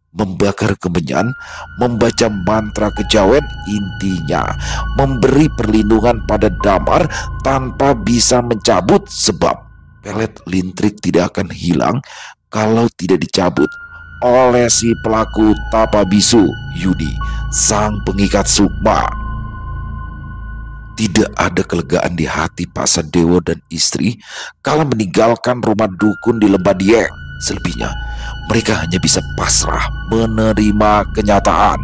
Speaker 1: membakar kemenyan, membaca mantra kejawen, intinya memberi perlindungan pada Damar tanpa bisa mencabut, sebab pelet lintrik tidak akan hilang kalau tidak dicabut oleh si pelaku tapa bisu, Yuni, sang pengikat sukma. Tidak ada kelegaan di hati Pasadewo dan istri kala meninggalkan rumah dukun di Lembah Dieng. Selebihnya mereka hanya bisa pasrah menerima kenyataan.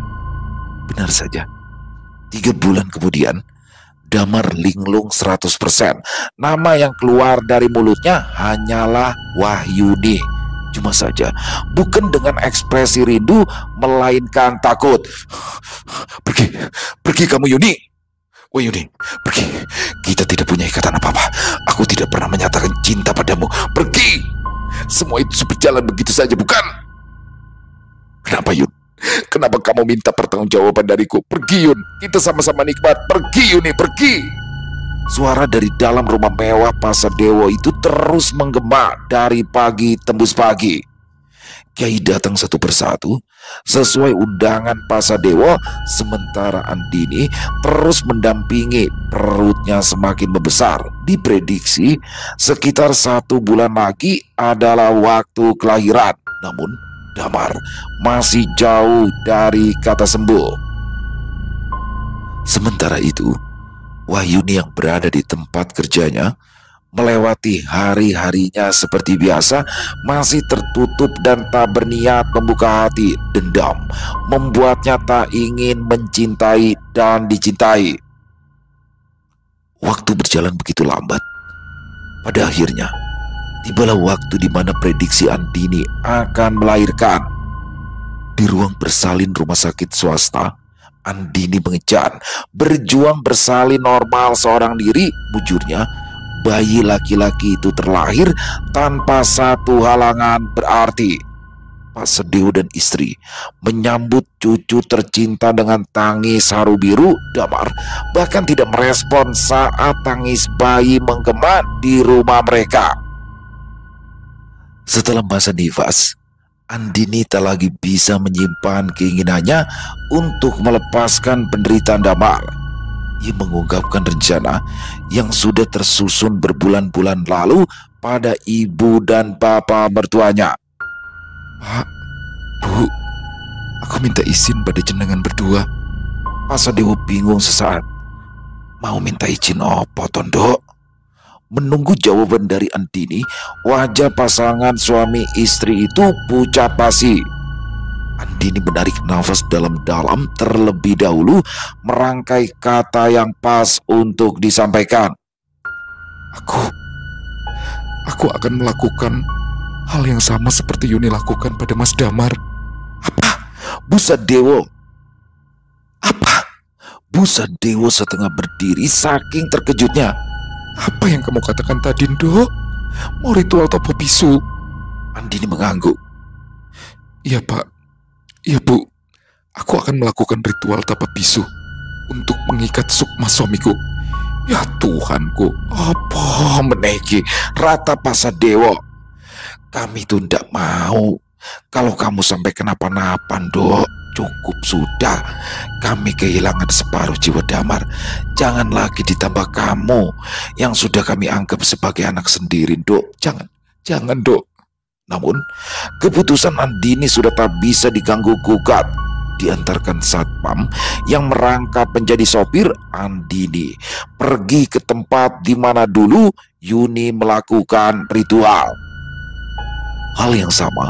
Speaker 1: Benar saja, 3 bulan kemudian Damar linglung 100%. Nama yang keluar dari mulutnya hanyalah Wahyuni. Cuma saja bukan dengan ekspresi rindu, melainkan takut. Pergi kamu Yuni. Wahyuni, pergi. Kita tidak punya ikatan apa-apa. Aku tidak pernah menyatakan cinta padamu. Pergi. Semua itu berjalan begitu saja, bukan? Kenapa Yun? Kenapa kamu minta pertanggungjawaban dariku? Pergi Yun, kita sama-sama nikmat. Pergi Yuni, pergi. Suara dari dalam rumah mewah Pasadewo itu terus menggema dari pagi tembus pagi. Kiai datang satu persatu sesuai undangan Pasadewo, sementara Andini terus mendampingi. Perutnya semakin membesar. Diprediksi sekitar 1 bulan lagi adalah waktu kelahiran. Namun Damar masih jauh dari kata sembuh. Sementara itu, Wahyuni yang berada di tempat kerjanya melewati hari-harinya seperti biasa, masih tertutup dan tak berniat membuka hati. Dendam membuatnya tak ingin mencintai dan dicintai. Waktu berjalan begitu lambat. Pada akhirnya tibalah waktu di mana prediksi Andini akan melahirkan. Di ruang bersalin rumah sakit swasta, Andini mengejar, berjuang bersalin normal seorang diri. Mujurnya, bayi laki-laki itu terlahir tanpa satu halangan berarti. Pasadewo dan istri menyambut cucu tercinta dengan tangis haru biru. Damar bahkan tidak merespon saat tangis bayi menggema di rumah mereka. Setelah masa nifas, Andini tak lagi bisa menyimpan keinginannya untuk melepaskan penderitaan Damar. Ia mengungkapkan rencana yang sudah tersusun berbulan-bulan lalu pada ibu dan bapak mertuanya. "Pak, Bu, aku minta izin pada jenengan berdua." Pasadewo bingung sesaat. Mau minta izin apa, Tondo? Menunggu jawaban dari Andini, wajah pasangan suami istri itu pucat pasi. Andini menarik nafas dalam-dalam terlebih dahulu, merangkai kata yang pas untuk disampaikan.
Speaker 2: Aku akan melakukan hal yang sama seperti Yuni lakukan pada Mas Damar.
Speaker 1: Apa? Busa Dewo. Apa? Busa Dewo setengah berdiri saking terkejutnya.
Speaker 2: Apa yang kamu katakan tadi, Nduk? Mau ritual topo bisu?
Speaker 1: Andini mengangguk.
Speaker 2: Iya, Pak. Iya, Bu. Aku akan melakukan ritual tapa bisu untuk mengikat sukma suamiku.
Speaker 1: Ya Tuhanku, apa meneki rata Pasa Dewo? Kami tuh ndak mau. Kalau kamu sampai kenapa-napa, Dok, cukup sudah. Kami kehilangan separuh jiwa Damar. Jangan lagi ditambah kamu yang sudah kami anggap sebagai anak sendiri, Dok. Jangan, Dok. Namun, keputusan Andini sudah tak bisa diganggu gugat. Diantarkan satpam yang merangkap menjadi sopir, Andini pergi ke tempat di mana dulu Yuni melakukan ritual. Hal yang sama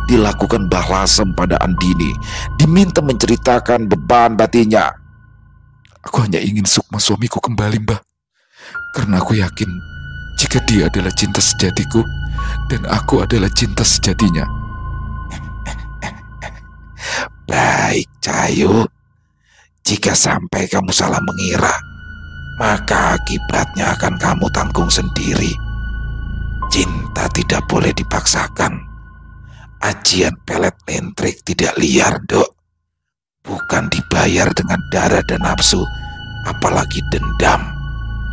Speaker 1: dilakukan Mbah Lasem pada Andini, diminta menceritakan beban batinnya.
Speaker 2: Aku hanya ingin sukma suamiku kembali, Mbah. Karena aku yakin jika dia adalah cinta sejatiku dan aku adalah cinta sejatinya.
Speaker 1: Baik, Cahayu. Jika sampai kamu salah mengira, maka akibatnya akan kamu tanggung sendiri. Cinta tidak boleh dipaksakan. Ajian pelet lentrik tidak liar, Dok. Bukan dibayar dengan darah dan nafsu, apalagi dendam.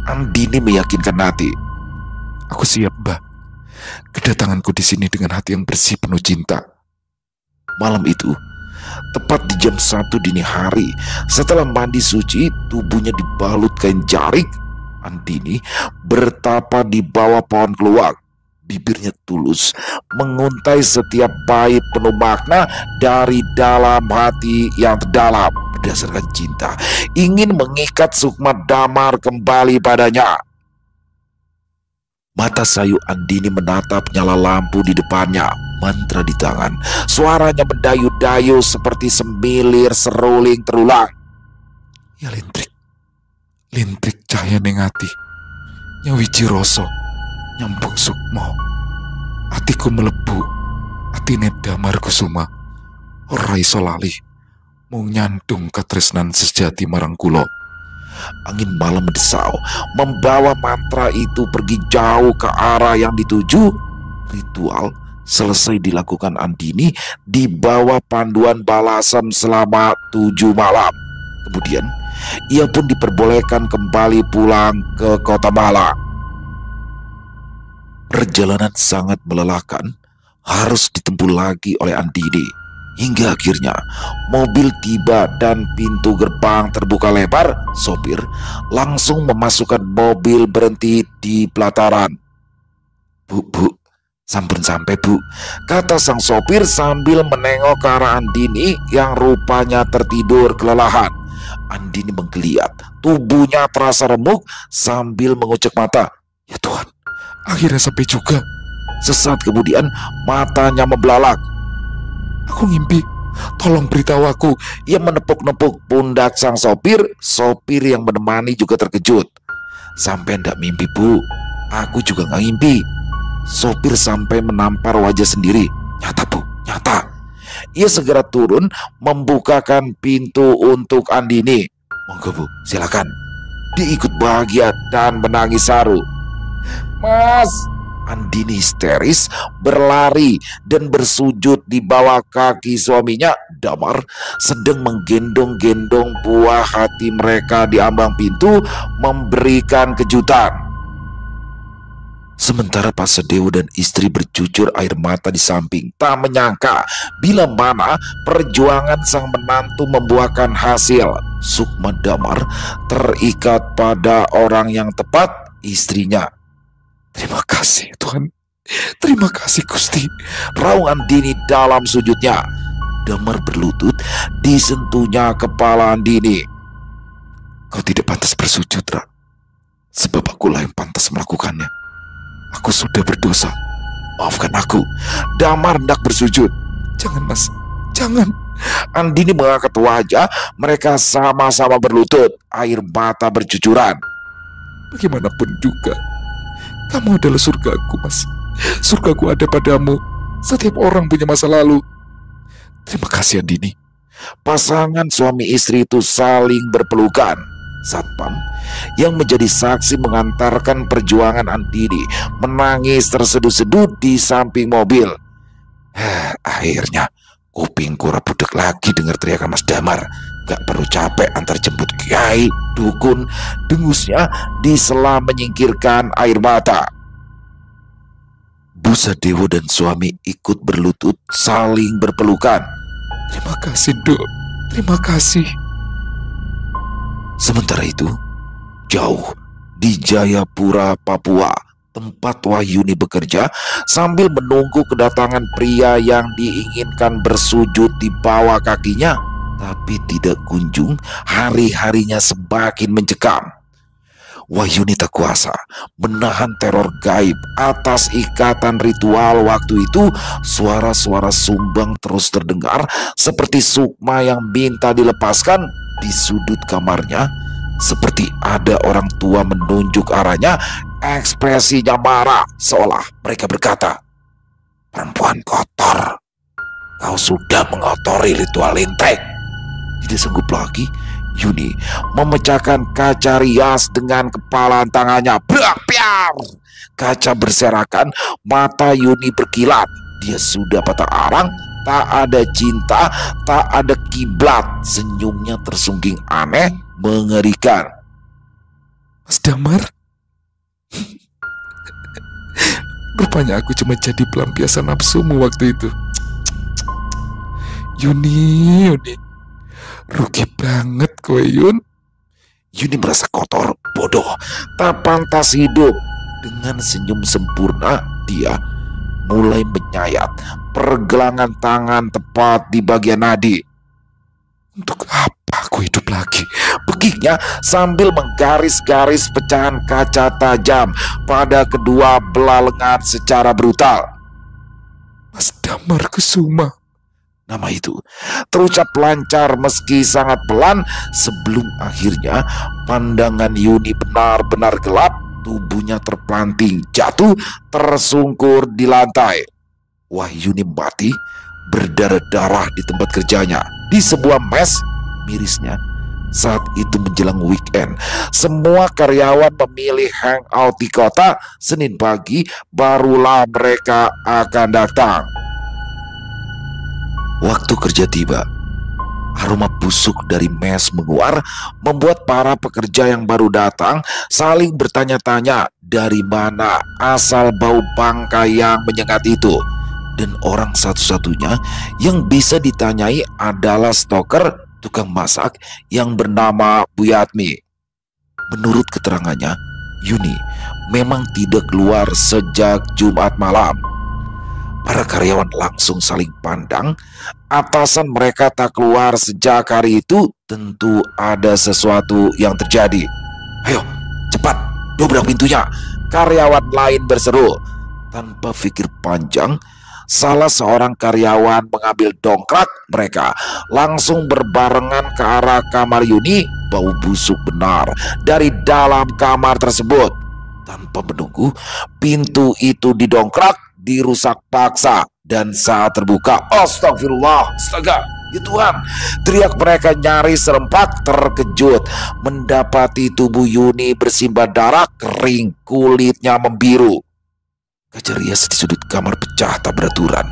Speaker 1: Andini meyakinkan hati.
Speaker 2: Aku siap, Mbah. Kedatanganku di sini dengan hati yang bersih penuh cinta.
Speaker 1: Malam itu, tepat di jam 1 dini hari, setelah mandi suci, tubuhnya dibalut kain jarik, Andini bertapa di bawah pohon keluak. Bibirnya tulus menguntai setiap bait penuh makna dari dalam hati yang terdalam. Berdasarkan cinta, ingin mengikat sukma Damar kembali padanya. Mata sayu Andini menatap nyala lampu di depannya. Mantra di tangan, suaranya mendayu-dayu seperti semilir seruling terulang.
Speaker 2: Ya lintrik cahaya ning ati, nyawiji rasa, nyambung sukmo. Atiku melebu, atine Damar Kusuma. Ora iso lali, mau nyandung katresnan sejati marang kula.
Speaker 1: Angin malam mendesau, membawa mantra itu pergi jauh ke arah yang dituju. Ritual selesai dilakukan Andini di bawah panduan balasan selama 7 malam. Kemudian ia pun diperbolehkan kembali pulang ke Kota Malang. Perjalanan sangat melelahkan, harus ditempuh lagi oleh Andini. Hingga akhirnya mobil tiba dan pintu gerbang terbuka lebar. Sopir langsung memasukkan mobil berhenti di pelataran. Bu, sampun sampai, Bu, kata sang sopir sambil menengok ke arah Andini yang rupanya tertidur kelelahan. Andini menggeliat, tubuhnya terasa remuk sambil mengucek mata.
Speaker 2: Ya Tuhan, akhirnya sampai juga.
Speaker 1: Sesaat kemudian matanya membelalak.
Speaker 2: Aku ngimpi, tolong beritahu aku.
Speaker 1: Ia menepuk-nepuk pundak sang sopir. Sopir yang menemani juga terkejut. Sampai ndak mimpi, Bu. Aku juga nggak ngimpi. Sopir sampai menampar wajah sendiri. Nyata, Bu, nyata. Ia segera turun membukakan pintu untuk Andini. Monggo, Bu, silakan. Dia ikut bahagia dan menangis haru. Mas! Andini histeris berlari dan bersujud di bawah kaki suaminya. Damar sedang menggendong-gendong buah hati mereka di ambang pintu, memberikan kejutan. Sementara Pak Sedewo dan istri bercucur air mata di samping, tak menyangka bila mana perjuangan sang menantu membuahkan hasil. Sukma Damar terikat pada orang yang tepat, istrinya.
Speaker 2: Terima kasih Tuhan, terima kasih Gusti,
Speaker 1: raung Andini dalam sujudnya. Damar berlutut, disentuhnya kepala Andini.
Speaker 2: Kau tidak pantas bersujud, Ra. Sebab akulah yang pantas melakukannya. Aku sudah berdosa.
Speaker 1: Maafkan aku. Damar hendak bersujud.
Speaker 2: Jangan, Mas, Jangan.
Speaker 1: Andini mengangkat wajah. Mereka sama-sama berlutut. Air mata bercucuran.
Speaker 2: Bagaimanapun juga, kamu adalah surgaku, Mas. Surgaku ada padamu. Setiap orang punya masa lalu. Terima kasih, Andini.
Speaker 1: Pasangan suami istri itu saling berpelukan. Satpam yang menjadi saksi mengantarkan perjuangan Andini menangis terseduh-seduh di samping mobil. Akhirnya kupingku repudek lagi dengar teriakan Mas Damar. Gak perlu capek antar jemput kiai, dukun, dengusnya di sela menyingkirkan air mata. Bu Sadewo dan suami ikut berlutut saling berpelukan.
Speaker 2: Terima kasih, Dok. Terima kasih.
Speaker 1: Sementara itu, jauh di Jayapura, Papua, tempat Wahyuni bekerja, sambil menunggu kedatangan pria yang diinginkan bersujud di bawah kakinya, tapi tidak kunjung, hari-harinya semakin mencekam. Wahyuni tak kuasa menahan teror gaib. Atas ikatan ritual waktu itu, suara-suara sumbang terus terdengar, seperti sukma yang minta dilepaskan. Di sudut kamarnya, seperti ada orang tua menunjuk arahnya. Ekspresinya marah, seolah mereka berkata, "Perempuan kotor, kau sudah mengotori ritual lintek." Tidak sanggup lagi, Yuni memecahkan kaca rias dengan kepalan tangannya. Brak, piar! Kaca berserakan, mata Yuni berkilat. Dia sudah patah arang, tak ada cinta, tak ada kiblat. Senyumnya tersungging aneh, mengerikan.
Speaker 2: Mas Damar, rupanya aku cuma jadi pelampiasan nafsumu waktu itu. Yuni, rugi banget kowe, Yun.
Speaker 1: Yuni merasa kotor, bodoh, tak pantas hidup. Dengan senyum sempurna, dia mulai menyayat pergelangan tangan tepat di bagian nadi.
Speaker 2: Untuk apa aku hidup lagi?
Speaker 1: Begiknya sambil menggaris-garis pecahan kaca tajam pada kedua belah lengan secara brutal.
Speaker 2: Mas Damar Kusuma.
Speaker 1: Nama itu terucap lancar meski sangat pelan, sebelum akhirnya pandangan Yuni benar-benar gelap. Tubuhnya terpelanting, jatuh, tersungkur di lantai. Wahyuni mati berdarah-darah di tempat kerjanya, di sebuah mes. Mirisnya, saat itu menjelang weekend, semua karyawan memilih hangout di kota. Senin pagi barulah mereka akan datang. Waktu kerja tiba. Aroma busuk dari mes menguar, membuat para pekerja yang baru datang saling bertanya-tanya dari mana asal bau bangkai yang menyengat itu. Dan orang satu-satunya yang bisa ditanyai adalah stoker tukang masak yang bernama Bu Yatmi. Menurut keterangannya, Yuni memang tidak keluar sejak Jumat malam. Para karyawan langsung saling pandang. Atasan mereka tak keluar sejak hari itu, tentu ada sesuatu yang terjadi. "Ayo, cepat, dobrak pintunya!" karyawan lain berseru. Tanpa pikir panjang, salah seorang karyawan mengambil dongkrak. Mereka langsung berbarengan ke arah kamar Yuni. Bau busuk benar dari dalam kamar tersebut. Tanpa menunggu, pintu itu didongkrak, dirusak paksa, dan saat terbuka, astagfirullah, astaga, ya Tuhan, teriak mereka nyaris serempak terkejut mendapati tubuh Yuni bersimbah darah, kering, kulitnya membiru. Kaca rias di sudut kamar pecah tak beraturan,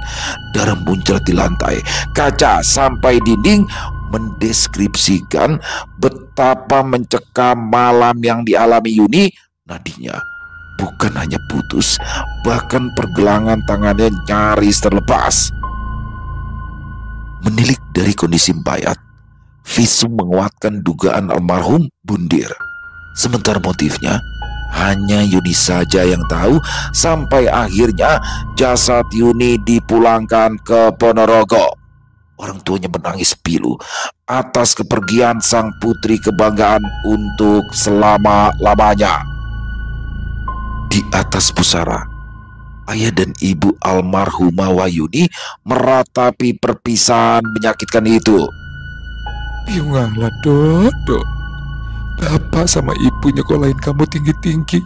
Speaker 1: darah muncrat di lantai, kaca sampai dinding, mendeskripsikan betapa mencekam malam yang dialami Yuni. Nadinya bukan hanya putus, bahkan pergelangan tangannya nyaris terlepas. Menilik dari kondisi mayat, visum menguatkan dugaan almarhum bundir. Sementara motifnya, hanya Yuni saja yang tahu. Sampai akhirnya jasad Yuni dipulangkan ke Ponorogo. Orang tuanya menangis pilu atas kepergian sang putri kebanggaan untuk selama-lamanya. Di atas pusara, Ayah dan ibu almarhumah Wahyuni meratapi perpisahan menyakitkan itu.
Speaker 2: Biunglah, Dok. Bapak sama ibu nyekolahin kamu tinggi-tinggi.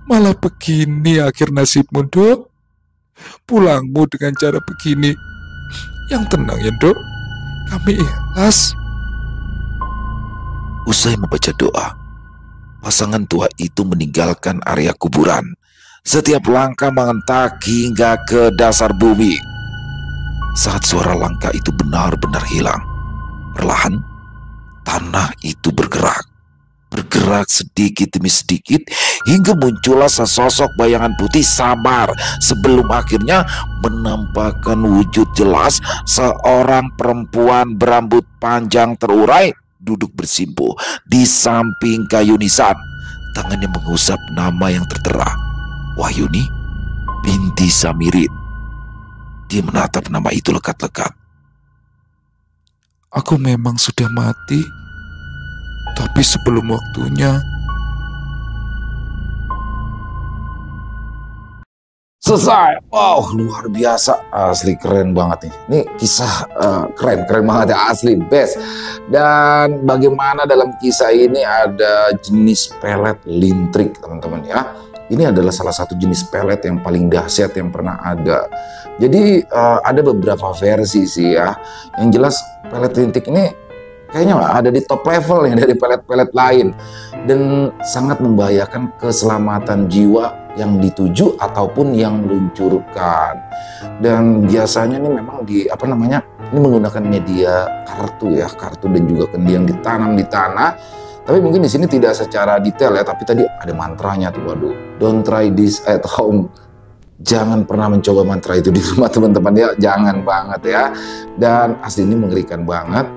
Speaker 2: Malah begini akhir nasibmu, Dok. Pulangmu dengan cara begini. Yang tenang ya, Dok. Kami ikhlas.
Speaker 1: Usai membaca doa, pasangan tua itu meninggalkan area kuburan. Setiap langkah mengentak hingga ke dasar bumi. Saat suara langkah itu benar-benar hilang, perlahan tanah itu bergerak sedikit demi sedikit hingga muncullah sesosok bayangan putih samar sebelum akhirnya menampakkan wujud jelas seorang perempuan berambut panjang terurai duduk bersimpuh di samping kayu nisan. Tangannya mengusap nama yang tertera, Wahyuni binti Samirin. Dia menatap nama itu lekat-lekat.
Speaker 2: Aku memang sudah mati, tapi sebelum waktunya.
Speaker 1: Selesai. Wow, luar biasa. Asli keren banget nih. Ini kisah keren banget ya, asli best. Dan bagaimana dalam kisah ini ada jenis pelet lintrik, teman-teman ya. Ini adalah salah satu jenis pelet yang paling dahsyat yang pernah ada. Jadi ada beberapa versi sih ya. Yang jelas pelet lintrik ini kayaknya ada di top level ya dari pelet-pelet lain. Dan sangat membahayakan keselamatan jiwa yang dituju ataupun yang meluncurkan. Dan biasanya ini memang ini menggunakan media kartu dan juga kendi yang ditanam di tanah. Tapi mungkin di sini tidak secara detail ya, tapi tadi ada mantranya tuh, waduh. Don't try this at home. Jangan pernah mencoba mantra itu di rumah, teman-teman ya, jangan banget ya. Dan asli ini mengerikan banget.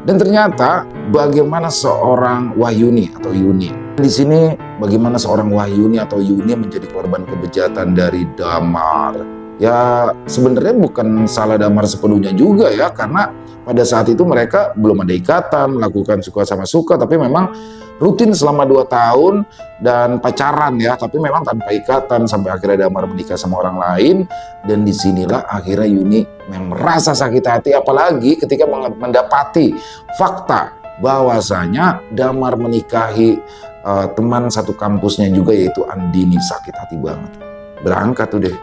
Speaker 1: Dan ternyata bagaimana seorang Wahyuni atau Yuni. Di sini bagaimana seorang Wahyuni atau Yuni menjadi korban kebejatan dari Damar. Ya sebenarnya bukan salah Damar sepenuhnya juga ya, karena pada saat itu mereka belum ada ikatan, melakukan suka sama suka, tapi memang rutin selama 2 tahun dan pacaran ya, tapi memang tanpa ikatan sampai akhirnya Damar menikah sama orang lain. Dan disinilah akhirnya Yuni memang merasa sakit hati, apalagi ketika mendapati fakta bahwasanya Damar menikahi teman satu kampusnya juga, yaitu Andini. Sakit hati banget. Berangkat tuh deh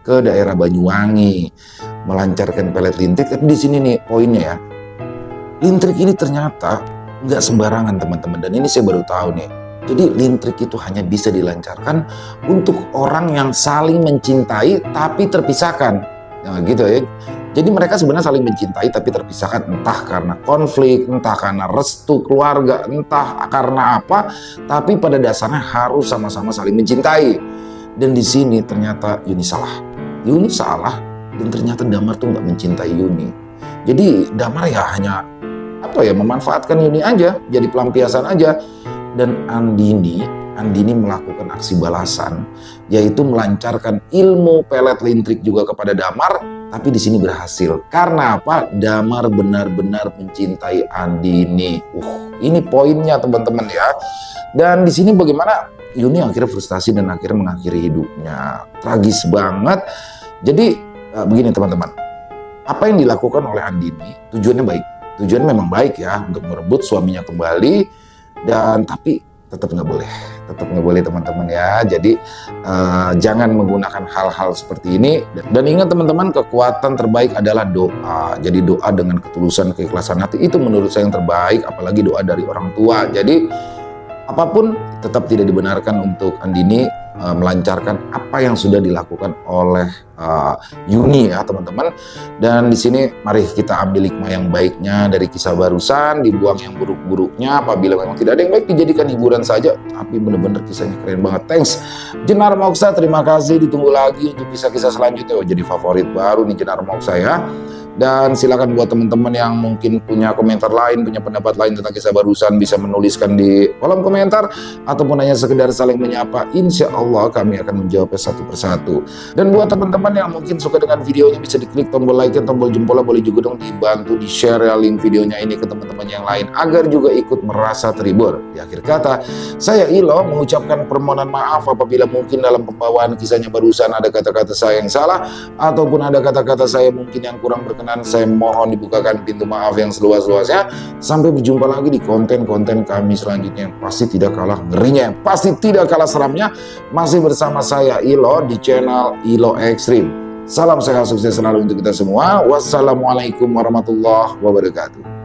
Speaker 1: ke daerah Banyuwangi melancarkan pelet lintrik. Tapi di sini nih poinnya ya, lintrik ini ternyata nggak sembarangan, teman-teman. Dan ini saya baru tahu nih. Jadi lintrik itu hanya bisa dilancarkan untuk orang yang saling mencintai tapi terpisahkan. Ya gitu ya. Jadi mereka sebenarnya saling mencintai tapi terpisahkan, entah karena konflik, entah karena restu keluarga, entah karena apa, tapi pada dasarnya harus sama-sama saling mencintai. Dan di sini ternyata Yuni salah, dan ternyata Damar tuh nggak mencintai Yuni. Jadi Damar ya hanya memanfaatkan Yuni aja, jadi pelampiasan aja. Dan Andini melakukan aksi balasan, yaitu melancarkan ilmu pelet lintrik juga kepada Damar. Tapi di sini berhasil. Karena apa? Damar benar-benar mencintai Andini. Ini poinnya, teman-teman ya. Dan di sini bagaimana Yuni akhirnya frustasi dan akhirnya mengakhiri hidupnya. Tragis banget. Jadi begini, teman-teman. Apa yang dilakukan oleh Andini tujuannya baik. Tujuannya memang baik ya, untuk merebut suaminya kembali. Dan tapi tetap nggak boleh teman-teman ya. Jadi jangan menggunakan hal-hal seperti ini. Dan ingat teman-teman, kekuatan terbaik adalah doa. Jadi doa dengan ketulusan, keikhlasan hati, itu menurut saya yang terbaik. Apalagi doa dari orang tua. Jadi apapun tetap tidak dibenarkan untuk Andini melancarkan apa yang sudah dilakukan oleh Yuni ya, teman-teman. Dan di sini mari kita ambil hikmah yang baiknya dari kisah barusan, dibuang yang buruk-buruknya. Apabila memang tidak ada yang baik, dijadikan hiburan saja. Tapi benar-benar kisahnya keren banget. Thanks Jenar Moksa, terima kasih. Ditunggu lagi untuk kisah-kisah selanjutnya. Jadi favorit baru nih Jenar Moksa ya. Dan silakan buat teman-teman yang mungkin punya komentar lain, punya pendapat lain tentang kisah barusan, bisa menuliskan di kolom komentar ataupun hanya sekedar saling menyapa. Insya Allah kami akan menjawabnya satu persatu. Dan buat teman-teman yang mungkin suka dengan videonya, bisa diklik tombol like dan tombol jempolnya, boleh juga dong dibantu di share link videonya ini ke teman-teman yang lain agar juga ikut merasa terhibur. Di akhir kata, saya Ilo mengucapkan permohonan maaf apabila mungkin dalam pembawaan kisahnya barusan ada kata-kata saya yang salah ataupun ada kata-kata saya mungkin yang kurang berkenan. Saya mohon dibukakan pintu maaf yang seluas-luasnya. Sampai berjumpa lagi di konten-konten kami selanjutnya yang pasti tidak kalah ngerinya, pasti tidak kalah seramnya. Masih bersama saya Ilo di channel Ilo Extreme. Salam sehat sukses selalu untuk kita semua. Wassalamualaikum warahmatullahi wabarakatuh.